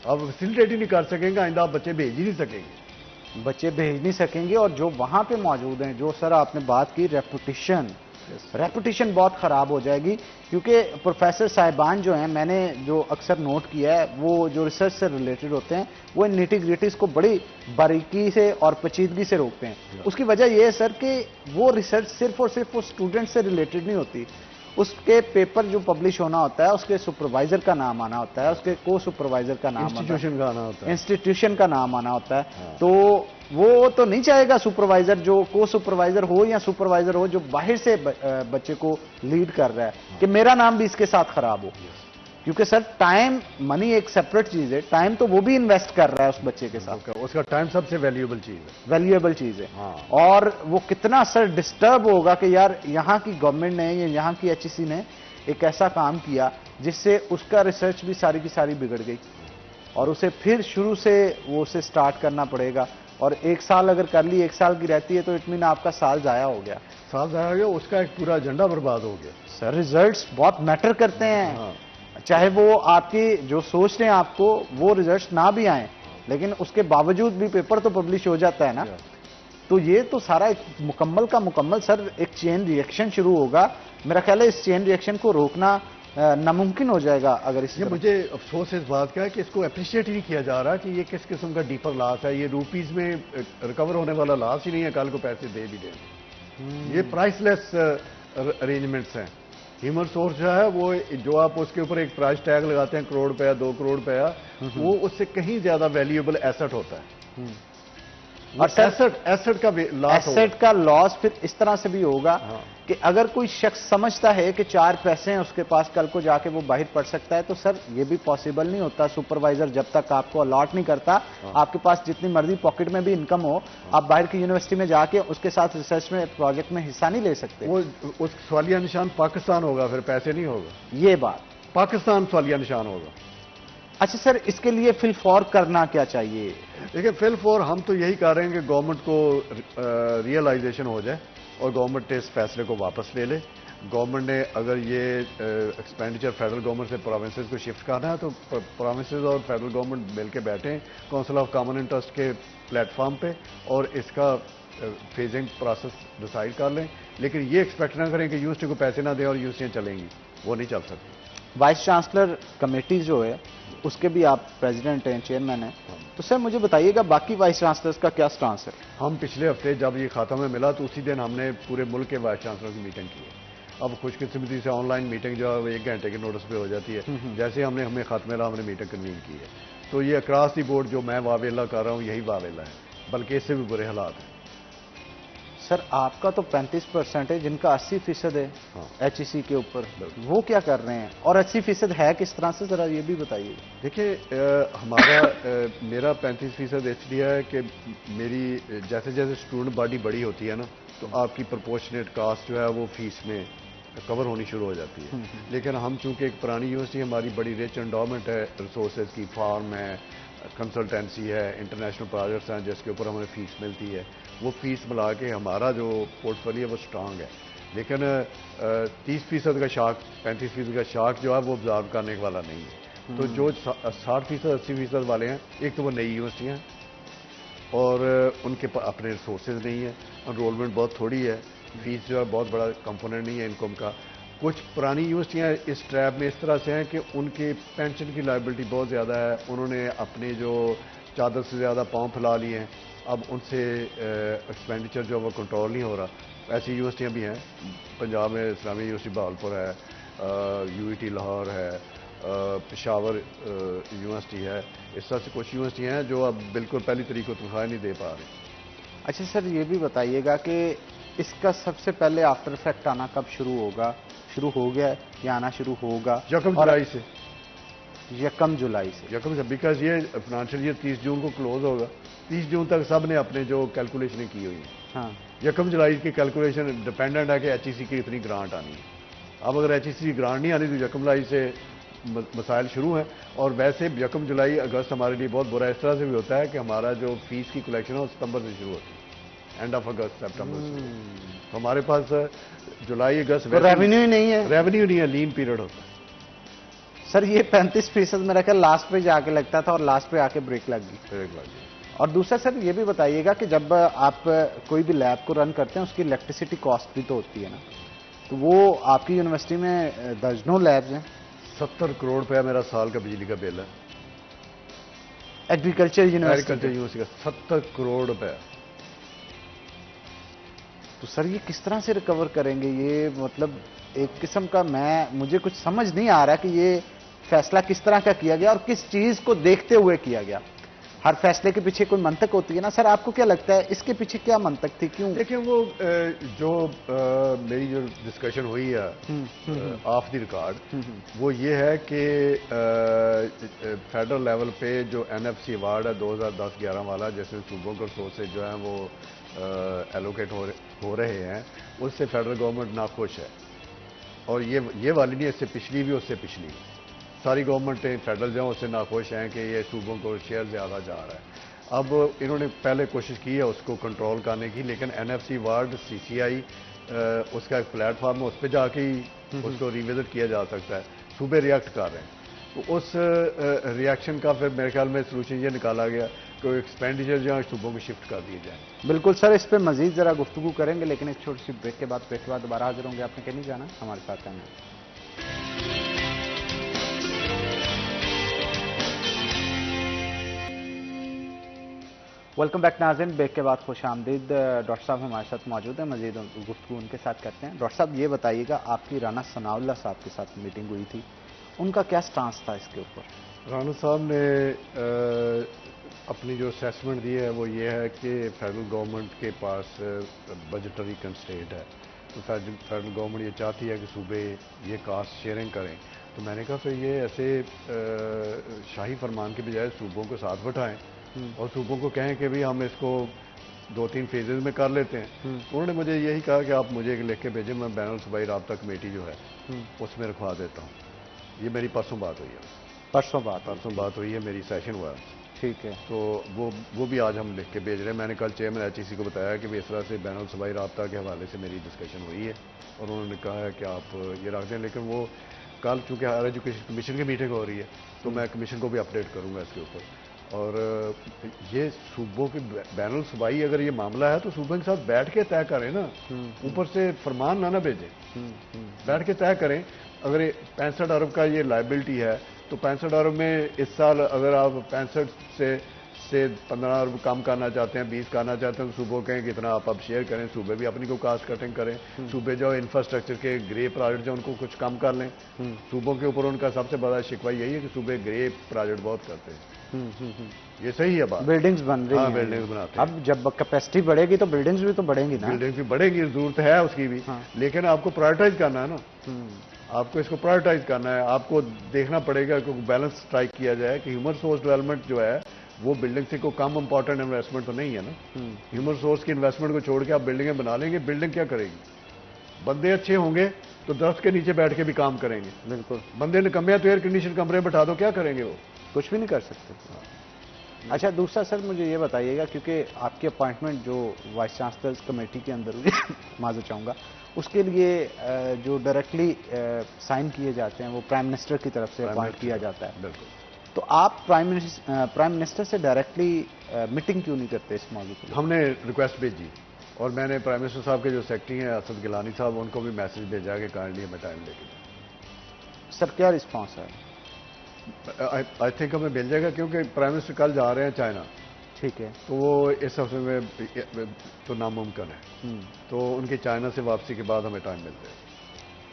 S4: अब फैसिलिटेट ही नहीं कर सकेंगे, आइंदा आप बच्चे भेज ही नहीं सकेंगे।
S1: बच्चे भेज नहीं सकेंगे। और जो वहां पे मौजूद हैं, जो सर आपने बात की रेपुटेशन बहुत खराब हो जाएगी, क्योंकि प्रोफेसर साहिबान जो हैं, मैंने जो अक्सर नोट किया है, वो जो रिसर्च से रिलेटेड होते हैं वो इन निटी ग्रिटीज को बड़ी बारीकी से और पेचीदगी से रोकते हैं। उसकी वजह यह है सर कि वो रिसर्च सिर्फ और सिर्फ वो स्टूडेंट से रिलेटेड नहीं होती, उसके पेपर जो पब्लिश होना होता है उसके सुपरवाइजर का नाम आना होता है, उसके को सुपरवाइजर का नाम,
S4: इंस्टीट्यूशन का आना होता है,
S1: इंस्टीट्यूशन का नाम आना होता है। तो वो तो नहीं चाहेगा सुपरवाइजर, जो को सुपरवाइजर हो या सुपरवाइजर हो जो बाहर से बच्चे को लीड कर रहा है, कि मेरा नाम भी इसके साथ खराब हो। क्योंकि सर टाइम मनी एक सेपरेट चीज है, टाइम तो वो भी इन्वेस्ट कर रहा है उस बच्चे के साथ,
S4: उसका टाइम सबसे वैल्यूएबल चीज है,
S1: हाँ। और वो कितना सर डिस्टर्ब होगा कि यार यहाँ की गवर्नमेंट ने या यहाँ की HEC ने एक ऐसा काम किया जिससे उसका रिसर्च भी सारी की सारी बिगड़ गई, और उसे फिर शुरू से वो उसे स्टार्ट करना पड़ेगा। और 1 साल अगर कर ली, 1 साल की रहती है तो इट मीन आपका साल जाया हो गया,
S4: उसका एक पूरा एजेंडा बर्बाद हो गया।
S1: सर रिजल्ट्स बहुत मैटर करते हैं, हाँ। चाहे वो आपकी जो सोच रहे हैं आपको वो रिजल्ट्स ना भी आए, लेकिन उसके बावजूद भी पेपर तो पब्लिश हो जाता है ना। तो ये तो सारा एक मुकम्मल का मुकम्मल सर एक चेन रिएक्शन शुरू होगा। मेरा ख्याल है इस चेन रिएक्शन को रोकना नामुमकिन हो जाएगा अगर इस
S4: मुझे अफसोस इस बात का है कि इसको अप्रिशिएट ही नहीं किया जा रहा कि ये किस किस्म का डीपर लॉस है। ये रुपीज में रिकवर होने वाला लॉस ही नहीं है, कल को पैसे दे भी दें। ये प्राइसलेस अरेंजमेंट्स हैं। ह्यूमन सोर्स जो है वो जो आप उसके ऊपर एक प्राइस टैग लगाते हैं, करोड़ रुपया 2 करोड़ रुपया, वो उससे कहीं ज्यादा वैल्यूएबल एसेट होता है। और एसेट
S1: का लॉस फिर इस तरह से भी होगा, हाँ। कि अगर कोई शख्स समझता है कि 4 पैसे हैं उसके पास, कल को जाके वो बाहर पढ़ सकता है, तो सर ये भी पॉसिबल नहीं होता। सुपरवाइजर जब तक आपको अलॉट नहीं करता, हाँ। आपके पास जितनी मर्जी पॉकेट में भी इनकम हो, हाँ। आप बाहर की यूनिवर्सिटी में जाके उसके साथ रिसर्च में प्रोजेक्ट में हिस्सा नहीं ले सकते।
S4: वो उस सवालिया निशान पाकिस्तान होगा, फिर पैसे नहीं होगा।
S1: ये बात
S4: पाकिस्तान सवालिया निशान होगा।
S1: अच्छा सर, इसके लिए फिल फॉर करना क्या चाहिए?
S4: देखिए, फिल फॉर हम तो यही कह रहे हैं कि गवर्नमेंट को रियलाइजेशन हो जाए और गवर्नमेंट इस फैसले को वापस ले ले। गवर्नमेंट ने अगर ये एक्सपेंडिचर फेडरल गवर्नमेंट से प्रोविंसेस को शिफ्ट करना है तो प्रोविंसेस और फेडरल गवर्नमेंट मिल के बैठें काउंसिल ऑफ कॉमन इंटरेस्ट के प्लेटफॉर्म पे और इसका फेजिंग प्रोसेस डिसाइड कर लें। लेकिन ये एक्सपेक्ट ना करें कि यूनिवर्सिटी को पैसे ना दें और यूनिवर्सिटियाँ चलेंगी, वो नहीं चल सकती।
S1: वाइस चांसलर कमेटी जो है उसके भी आप प्रेसिडेंट हैं, चेयरमैन हैं, तो सर मुझे बताइएगा बाकी वाइस चांसलर्स का क्या स्टांस है?
S4: हम पिछले हफ्ते जब ये खाता में मिला तो उसी दिन हमने पूरे मुल्क के वाइस चांसलर की मीटिंग की है। अब खुशकिस्मती से ऑनलाइन मीटिंग जो है 1 घंटे के नोटिस पे हो जाती है। जैसे हमने हमें खत मिला हमने मीटिंग कन्वीन की है। तो ये अक्रॉस दी बोर्ड जो मैं वावेला कर रहा हूँ यही वावेला है, बल्कि इससे भी बुरे हालात हैं।
S1: सर आपका तो 35% है, जिनका 80% है, हाँ। HEC के ऊपर, वो क्या कर रहे हैं और 80% है किस तरह से, जरा ये भी बताइए।
S4: देखिए, मेरा 35% इसलिए है कि मेरी जैसे जैसे स्टूडेंट बॉडी बड़ी होती है ना, तो आपकी प्रोपोर्शनेट कास्ट जो है वो फीस में कवर होनी शुरू हो जाती है। लेकिन हम चूंकि एक पुरानी यूनिवर्सिटी, हमारी बड़ी रिच एंडोमेंट है रिसोर्सेज की, फार्म है, कंसल्टेंसी है, इंटरनेशनल प्रोजेक्ट्स हैं जिसके ऊपर हमें फीस मिलती है, वो फीस मिला के हमारा जो पोर्टफोलियो वो स्ट्रांग है। लेकिन 30% का शाख, 35% का शाख जो है वो ऑब्जॉर्व करने वाला नहीं है। तो जो 60% 80% वाले हैं, एक तो वो नई यूनिवर्सिटियाँ हैं और उनके अपने रिसोर्सेज नहीं है, एनरोलमेंट बहुत थोड़ी है, फीस जो है बहुत बड़ा कंपोनेंट नहीं है इनकम का। कुछ पुरानी यूनिवर्सिटियाँ इस ट्रैप में इस तरह से हैं कि उनके पेंशन की लायबिलिटी बहुत ज़्यादा है, उन्होंने अपने जो चादर से ज़्यादा पाँव फैला लिए हैं, अब उनसे एक्सपेंडिचर जो है वो कंट्रोल नहीं हो रहा। ऐसी यूनिवर्सिटियाँ भी हैं, पंजाब में इस्लामी यूनिवर्सिटी बहावलपुर है, UET लाहौर है, पेशावर यूनिवर्सिटी है, इस तरह से कुछ यूनिवर्सिटियाँ हैं जो अब बिल्कुल पहली तारीख को तनख्वाह नहीं दे पा रही।
S1: अच्छा सर, ये भी बताइएगा कि इसका सबसे पहले आफ्टर इफेक्ट आना कब शुरू होगा? शुरू हो गया है या आना शुरू होगा?
S4: 1 जुलाई से।
S1: 1 जुलाई से।
S4: 1 से, बिकॉज ये फाइनेंशियल ईयर 30 जून को क्लोज होगा। 30 जून तक सब ने अपने जो कैलकुलेशनें की हुई हैं।
S1: हाँ
S4: 1 जुलाई की कैलकुलेशन डिपेंडेंट है कि HEC की इतनी ग्रांट आनी है। अब अगर HEC की ग्रांट नहीं आनी तो 1 जुलाई से मसाइल शुरू हैं। और वैसे 1 जुलाई अगस्त हमारे लिए बहुत बुरा इस तरह से भी होता है कि हमारा जो फीस की कलेक्शन है वो सितंबर से शुरू होती है, एंड ऑफ अगस्त सितंबर से। तो हमारे पास जुलाई अगस्त
S1: तो रेवेन्यू ही नहीं है।
S4: रेवेन्यू नहीं है, लीन पीरियड होता है।
S1: सर ये 35% मेरा ख्याल लास्ट पे जाके लगता था और लास्ट पे आके ब्रेक लग गई। और दूसरा सर ये भी बताइएगा कि जब आप कोई भी लैब को रन करते हैं उसकी इलेक्ट्रिसिटी कॉस्ट भी तो होती है ना, तो वो आपकी यूनिवर्सिटी में दर्जनों लैब्स हैं।
S4: 70 करोड़ रुपया मेरा साल का बिजली का बिल है।
S1: एग्रीकल्चर
S4: एग्रीकल्चर
S1: यूनिवर्सिटी
S4: यूनिवर्सिटी का 70 करोड़ रुपया।
S1: तो सर ये किस तरह से रिकवर करेंगे? ये मतलब एक किस्म का मुझे कुछ समझ नहीं आ रहा कि ये फैसला किस तरह का किया गया और किस चीज को देखते हुए किया गया। हर फैसले के पीछे कोई मंतक होती है ना सर, आपको क्या लगता है इसके पीछे क्या मंतक थी? क्यों?
S4: देखिए वो जो मेरी जो डिस्कशन हुई है ऑफ द रिकॉर्ड, वो ये है कि फेडरल लेवल पे जो NFC अवार्ड है 2010-11 वाला, जिसमें सूबों को रिसोर्सेज जो हैं वो एलोकेट हो रहे हैं, उससे फेडरल गवर्नमेंट नाखुश है। और ये वाली नहीं, इससे पिछली भी, उससे पिछली भी सारी गवर्नमेंटें फेडरल जो उससे नाखुश हैं कि ये सूबों को शेयर ज़्यादा जा रहा है। अब इन्होंने पहले कोशिश की है उसको कंट्रोल करने की, लेकिन NFC अवार्ड CCI उसका एक प्लेटफॉर्म है, उस पर जाके ही उसको रिविजिट किया जा सकता है। सूबे रिएक्ट कर रहे हैं, तो उस रिएक्शन का फिर मेरे ख्याल में सोल्यूशन ये निकाला गया कि एक्सपेंडिचर जो है सूबों को शिफ्ट कर दिए जाए।
S1: बिल्कुल सर, इस पर मजीद जरा गुफ्तगू करेंगे, लेकिन एक छोटी सी ब्रेक के बाद दोबारा हाजिर होंगे। आपने कहीं नहीं जाना, हमारे साथ रहना। वेलकम बैक नाज़रीन, ब्रेक के बाद खुश आमदीद। डॉक्टर साहब हमारे साथ मौजूद हैं, मजीद गुफ्तगू उनके साथ करते हैं। डॉक्टर साहब ये बताइएगा, आपकी राना सनाउल्लाह साहब के साथ मीटिंग हुई थी, उनका क्या स्टांस था इसके ऊपर?
S4: राना साहब ने अपनी जो असेसमेंट दी है वो ये है कि फेडरल गवर्नमेंट के पास बजटरी कंस्ट्रेंट है, तो फेडरल गवर्नमेंट ये चाहती है कि सूबे ये कास्ट शेयरिंग करें। तो मैंने कहा फिर ये ऐसे शाही फरमान के बजाय सूबों को साथ बैठाएं और सूबों को कहें कि भाई हम इसको 2-3 फेजेज में कर लेते हैं। उन्होंने मुझे यही कहा कि आप मुझे लिख के भेजें, मैं बैनुल सूबाई राब्ता कमेटी जो है उसमें रखवा देता हूँ। ये मेरी परसों बात हुई है। परसों बात हुई है, मेरी सेशन हुआ है।
S1: ठीक है,
S4: तो वो भी आज हम लिख के भेज रहे हैं। मैंने कल चेयरमैन HEC को बताया कि इस तरह से बैनुल सूबाई राब्ता के हवाले से मेरी डिस्कशन हुई है और उन्होंने कहा है कि आप ये रख दें। लेकिन वो कल चूँकि हायर एजुकेशन कमीशन की मीटिंग हो रही है, तो मैं कमीशन को भी अपडेट करूँगा इसके ऊपर। और ये सूबों की बैनुल सूबाई अगर ये मामला है तो सूबों के साथ बैठ के तय करें ना, ऊपर से फरमान ना भेजें, बैठ के तय करें। अगर 65 अरब का ये लाइबिलिटी है तो 65 अरब में इस साल अगर आप 65 से 15 अरब कम करना चाहते हैं, 20 करना चाहते हैं, तो सूबों कहें कितना आप अब शेयर करें, सूबे भी अपनी को कास्ट कटिंग करें। सूबे जो इंफ्रास्ट्रक्चर के ग्रे प्रोजेक्ट जो उनको कुछ कम कर लें। सूबों के ऊपर उनका सबसे बड़ा शिकवा यही है कि सूबे ग्रे प्रोजेक्ट बहुत करते हैं। ये सही है बात,
S1: बिल्डिंग्स बन रही हैं,
S4: बिल्डिंग्स बनाते हैं।
S1: अब जब कैपेसिटी बढ़ेगी तो बिल्डिंग्स भी तो बढ़ेंगी ना।
S4: बिल्डिंग्स भी बढ़ेगी, जरूरत है उसकी भी, लेकिन आपको प्रायोरिटाइज करना है ना, आपको इसको प्रायोरिटाइज करना है। आपको देखना पड़ेगा कि बैलेंस स्ट्राइक किया जाए कि ह्यूमन रिसोर्स डेवलपमेंट जो है वो बिल्डिंग से कोई कम इंपॉर्टेंट इन्वेस्टमेंट तो नहीं है ना। ह्यूमन रिसोर्स की इन्वेस्टमेंट को छोड़ के आप बिल्डिंगें बना लेंगे, बिल्डिंग क्या करेगी? बंदे अच्छे होंगे तो दरख्त के नीचे बैठ के भी काम करेंगे।
S1: बिल्कुल,
S4: बंदे निकम्मे तो एयर कंडीशन कमरे में बैठा दो, क्या करेंगे? वो
S1: कुछ भी नहीं कर सकते। अच्छा, दूसरा सर मुझे ये बताइएगा, क्योंकि आपकी अपॉइंटमेंट जो वाइस चांसलर्स कमेटी के अंदर हुई माजूद चाहूँगा, उसके लिए जो डायरेक्टली साइन किए जाते हैं वो प्राइम मिनिस्टर की तरफ से अपॉइंट किया जाता है।
S4: बिल्कुल।
S1: तो आप प्राइम मिनिस्टर से डायरेक्टली मीटिंग क्यों नहीं करते इस मौजूद पर?
S4: हमने रिक्वेस्ट भेजी और मैंने प्राइम मिनिस्टर साहब के जो सेक्रेटरी हैं असद गिलानी साहब, उनको भी मैसेज भेजा कि काइंडली हमें टाइम लेके जाए।
S1: सर क्या रिस्पॉन्स है?
S4: आई थिंक हमें मिल जाएगा, क्योंकि प्राइम मिनिस्टर कल जा रहे हैं चाइना।
S1: ठीक है,
S4: तो वो इस हफ्ते में तो नामुमकिन है, तो उनकी चाइना से वापसी के बाद हमें टाइम मिलता है।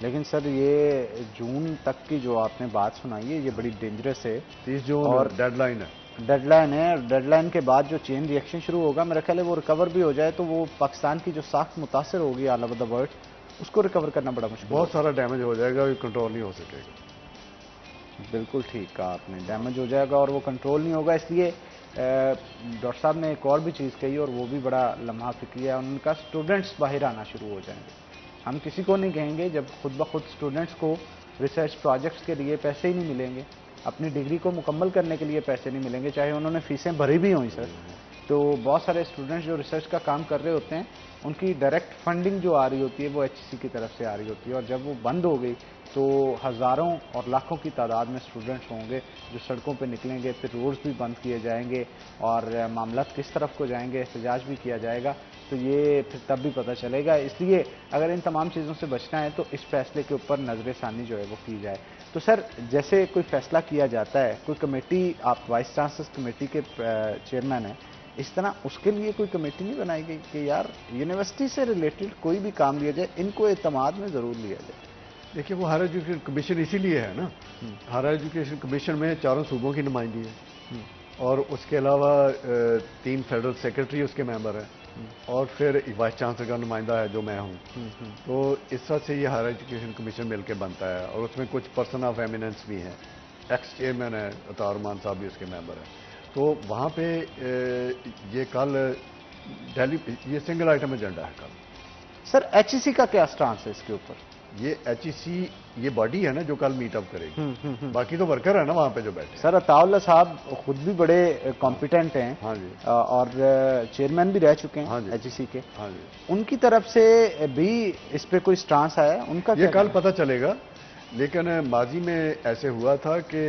S1: लेकिन सर ये जून तक की जो आपने बात सुनाई है ये बड़ी डेंजरस है।
S4: 30 जून
S1: और
S4: डेडलाइन है।
S1: डेडलाइन है, डेडलाइन के बाद जो चेन रिएक्शन शुरू होगा मेरा ख्याल है वो रिकवर भी हो जाए तो वो पाकिस्तान की जो साख्त मुतासर होगी ऑल ओवर द वर्ल्ड उसको रिकवर करना बड़ा मुश्किल
S4: बहुत सारा डैमेज हो जाएगा, कंट्रोल नहीं हो सकेगा।
S1: बिल्कुल ठीक कहा आपने, डैमेज हो जाएगा और वो कंट्रोल नहीं होगा। इसलिए डॉक्टर साहब ने एक और भी चीज़ कही और वो भी बड़ा लम्हा फिक्री है, उनका स्टूडेंट्स बाहर आना शुरू हो जाएंगे। हम किसी को नहीं कहेंगे जब खुद ब खुद स्टूडेंट्स को रिसर्च प्रोजेक्ट्स के लिए पैसे ही नहीं मिलेंगे, अपनी डिग्री को मुकम्मल करने के लिए पैसे नहीं मिलेंगे, चाहे उन्होंने फीसें भरी भी हों सर, तो बहुत सारे स्टूडेंट्स जो रिसर्च का काम कर रहे होते हैं उनकी डायरेक्ट फंडिंग जो आ रही होती है वो HEC की तरफ से आ रही होती है, और जब वो बंद हो गई तो हज़ारों और लाखों की तादाद में स्टूडेंट्स होंगे जो सड़कों पे निकलेंगे, फिर रोड्स भी बंद किए जाएंगे और मामला किस तरफ को जाएंगे, एहतजाज भी किया जाएगा, तो ये फिर तब भी पता चलेगा। इसलिए अगर इन तमाम चीज़ों से बचना है तो इस फैसले के ऊपर नज़र-ए-सानी जो है वो की जाए। तो सर जैसे कोई फैसला किया जाता है, कोई कमेटी, आप वाइस चांसलर्स कमेटी के चेयरमैन हैं, इस तरह उसके लिए कोई कमेटी नहीं बनाई गई कि यार यूनिवर्सिटी से रिलेटेड कोई भी काम लिया जाए, इनको एतमाद में ज़रूर लिया जाए?
S4: देखिए वो हायर एजुकेशन कमीशन इसीलिए है ना, हायर एजुकेशन कमीशन में 4 सूबों की नुमाइंदगी है और उसके अलावा 3 फेडरल सेक्रेटरी उसके मेंबर हैं और फिर वाइस चांसलर का नुमाइंदा है जो मैं हूँ। तो इस तरह से ये हायर एजुकेशन कमीशन मिलकर बनता है और उसमें कुछ पर्सन ऑफ एमिनेंस भी हैं, एक्स चेयरमैन है अतार मान साहब भी उसके मेंबर हैं। तो वहाँ पे ये कल दिल्ली, ये सिंगल आइटम एजेंडा है कल।
S1: सर HEC का क्या स्टांस है इसके ऊपर?
S4: ये HEC ये बॉडी है ना जो कल मीटअप करेगी, बाकी तो वर्कर है ना वहाँ पे जो बैठे।
S1: सर अताउल्लाह साहब खुद भी बड़े कॉम्पिटेंट हैं,
S4: हाँ जी,
S1: और चेयरमैन भी रह चुके हैं
S4: हाँ जी,
S1: HEC के।
S4: हाँ जी,
S1: उनकी तरफ से भी इस पे कोई स्टांस आया उनका?
S4: ये कल पता चलेगा, लेकिन माजी में ऐसे हुआ था कि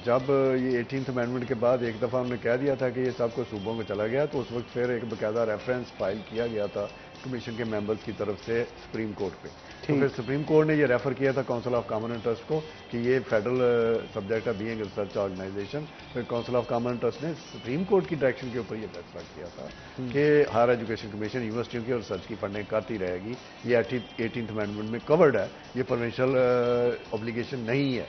S4: जब ये 18th अमेंडमेंट के बाद एक दफ़ा हमने कह दिया था कि ये सब कुछ सूबों को चला गया, तो उस वक्त फिर एक बाकायदा रेफरेंस फाइल किया गया था कमीशन के मेंबर्स की तरफ से सुप्रीम कोर्ट पे। तो फिर सुप्रीम कोर्ट ने ये रेफर किया था काउंसिल ऑफ कॉमन इंटरेस्ट को कि ये फेडरल सब्जेक्ट है बीइंग रिसर्च ऑर्गेनाइजेशन। फिर काउंसिल ऑफ कॉमन इंटरेस्ट ने सुप्रीम कोर्ट की डायरेक्शन के ऊपर ये फैसला किया था कि हायर एजुकेशन कमीशन यूनिवर्सिटियों की और रिसर्च की फंडिंग करती रहेगी, ये 18th अमेंडमेंट में कवर्ड है, ये प्रोविंशियल ऑब्लिगेशन नहीं है।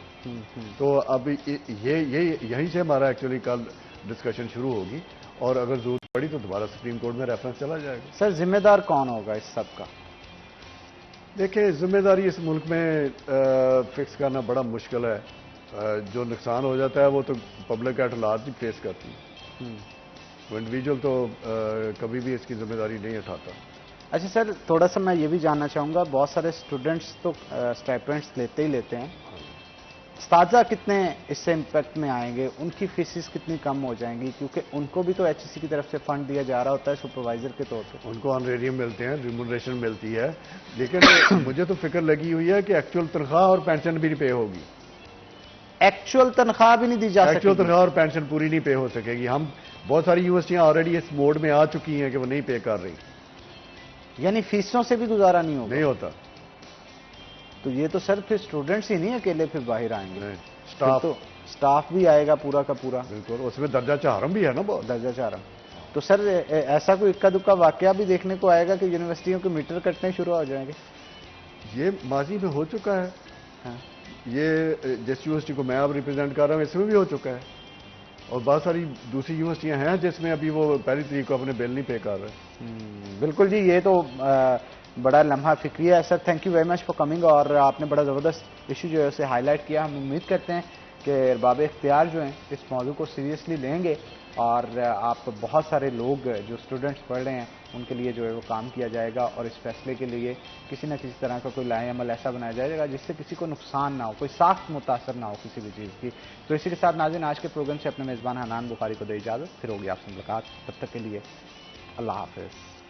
S4: तो अब ये यहीं से हमारा एक्चुअली कल डिस्कशन शुरू होगी और अगर जरूरत पड़ी तो दोबारा सुप्रीम कोर्ट में रेफरेंस चला जाएगा।
S1: सर जिम्मेदार कौन होगा इस सब का?
S4: देखिए जिम्मेदारी इस मुल्क में फिक्स करना बड़ा मुश्किल है। जो नुकसान हो जाता है वो तो public at large he face करती है, वो इंडिविजुअल तो कभी भी इसकी जिम्मेदारी नहीं उठाता।
S1: अच्छा सर, थोड़ा सा मैं ये भी जानना चाहूँगा, बहुत सारे स्टूडेंट्स तो स्टाइपेंड्स लेते ही लेते हैं, उस्तादा कितने इससे इम्पैक्ट में आएंगे, उनकी फीसिस कितनी कम हो जाएंगी, क्योंकि उनको भी तो HEC की तरफ से फंड दिया जा रहा होता है सुपरवाइजर के तौर पे?
S4: उनको ऑनरेरियम मिलते हैं, रिम्यूनरेशन मिलती है, लेकिन मुझे तो फिक्र लगी हुई है कि एक्चुअल तनख्वाह और पेंशन भी नहीं पे होगी।
S1: एक्चुअल तनख्वाह भी नहीं दी जा सकती?
S4: एक्चुअल तनख्वाह और पेंशन पूरी नहीं पे हो सकेगी। हम बहुत सारी यूनिवर्सिटियां ऑलरेडी इस मोड में आ चुकी हैं कि वो नहीं पे कर रही,
S1: यानी फीसों से भी गुजारा नहीं होगा?
S4: नहीं होता।
S1: तो ये तो सर फिर स्टूडेंट्स ही नहीं अकेले फिर बाहर आएंगे,
S4: स्टाफ
S1: तो स्टाफ भी आएगा पूरा का पूरा।
S4: बिल्कुल, उसमें दर्जा चारम भी है ना, बहुत
S1: दर्जा चारम। तो सर ऐसा कोई इक्का दुक्का वाकया भी देखने को आएगा कि यूनिवर्सिटियों के मीटर कटने शुरू हो जाएंगे?
S4: ये माजी में हो चुका है।
S1: हाँ।
S4: ये जिस यूनिवर्सिटी को मैं अब रिप्रेजेंट कर रहा हूँ इसमें भी हो चुका है, और बहुत सारी दूसरी यूनिवर्सिटियां हैं जिसमें अभी वो पहली तारीख को अपने बिल नहीं पे कर रहे।
S1: बिल्कुल जी, ये तो बड़ा लम्हा फिक्रिया है sir. Thank you very much for coming, और आपने बड़ा ज़बरदस्त इशू जो है उसे हाईलाइट किया। हम उम्मीद करते हैं कि अरबाब इख्तियार जो हैं इस मौजू को सीरियसली लेंगे और आप बहुत सारे लोग जो स्टूडेंट्स पढ़ रहे हैं उनके लिए जो है वो काम किया जाएगा और इस फैसले के लिए किसी न किसी तरह का कोई लाएअमल ऐसा बनाया जाएगा जिससे किसी को नुकसान ना हो, कोई साख्त मुतासर ना हो किसी भी चीज़ की। तो इसी के साथ नाज़रीन आज के प्रोग्राम से अपने मेज़बान हनान बुखारी को दे इजाज़त, फिर होगी आपसे मुलाकात। तब तक के लिए अल्लाह हाफ़िज़।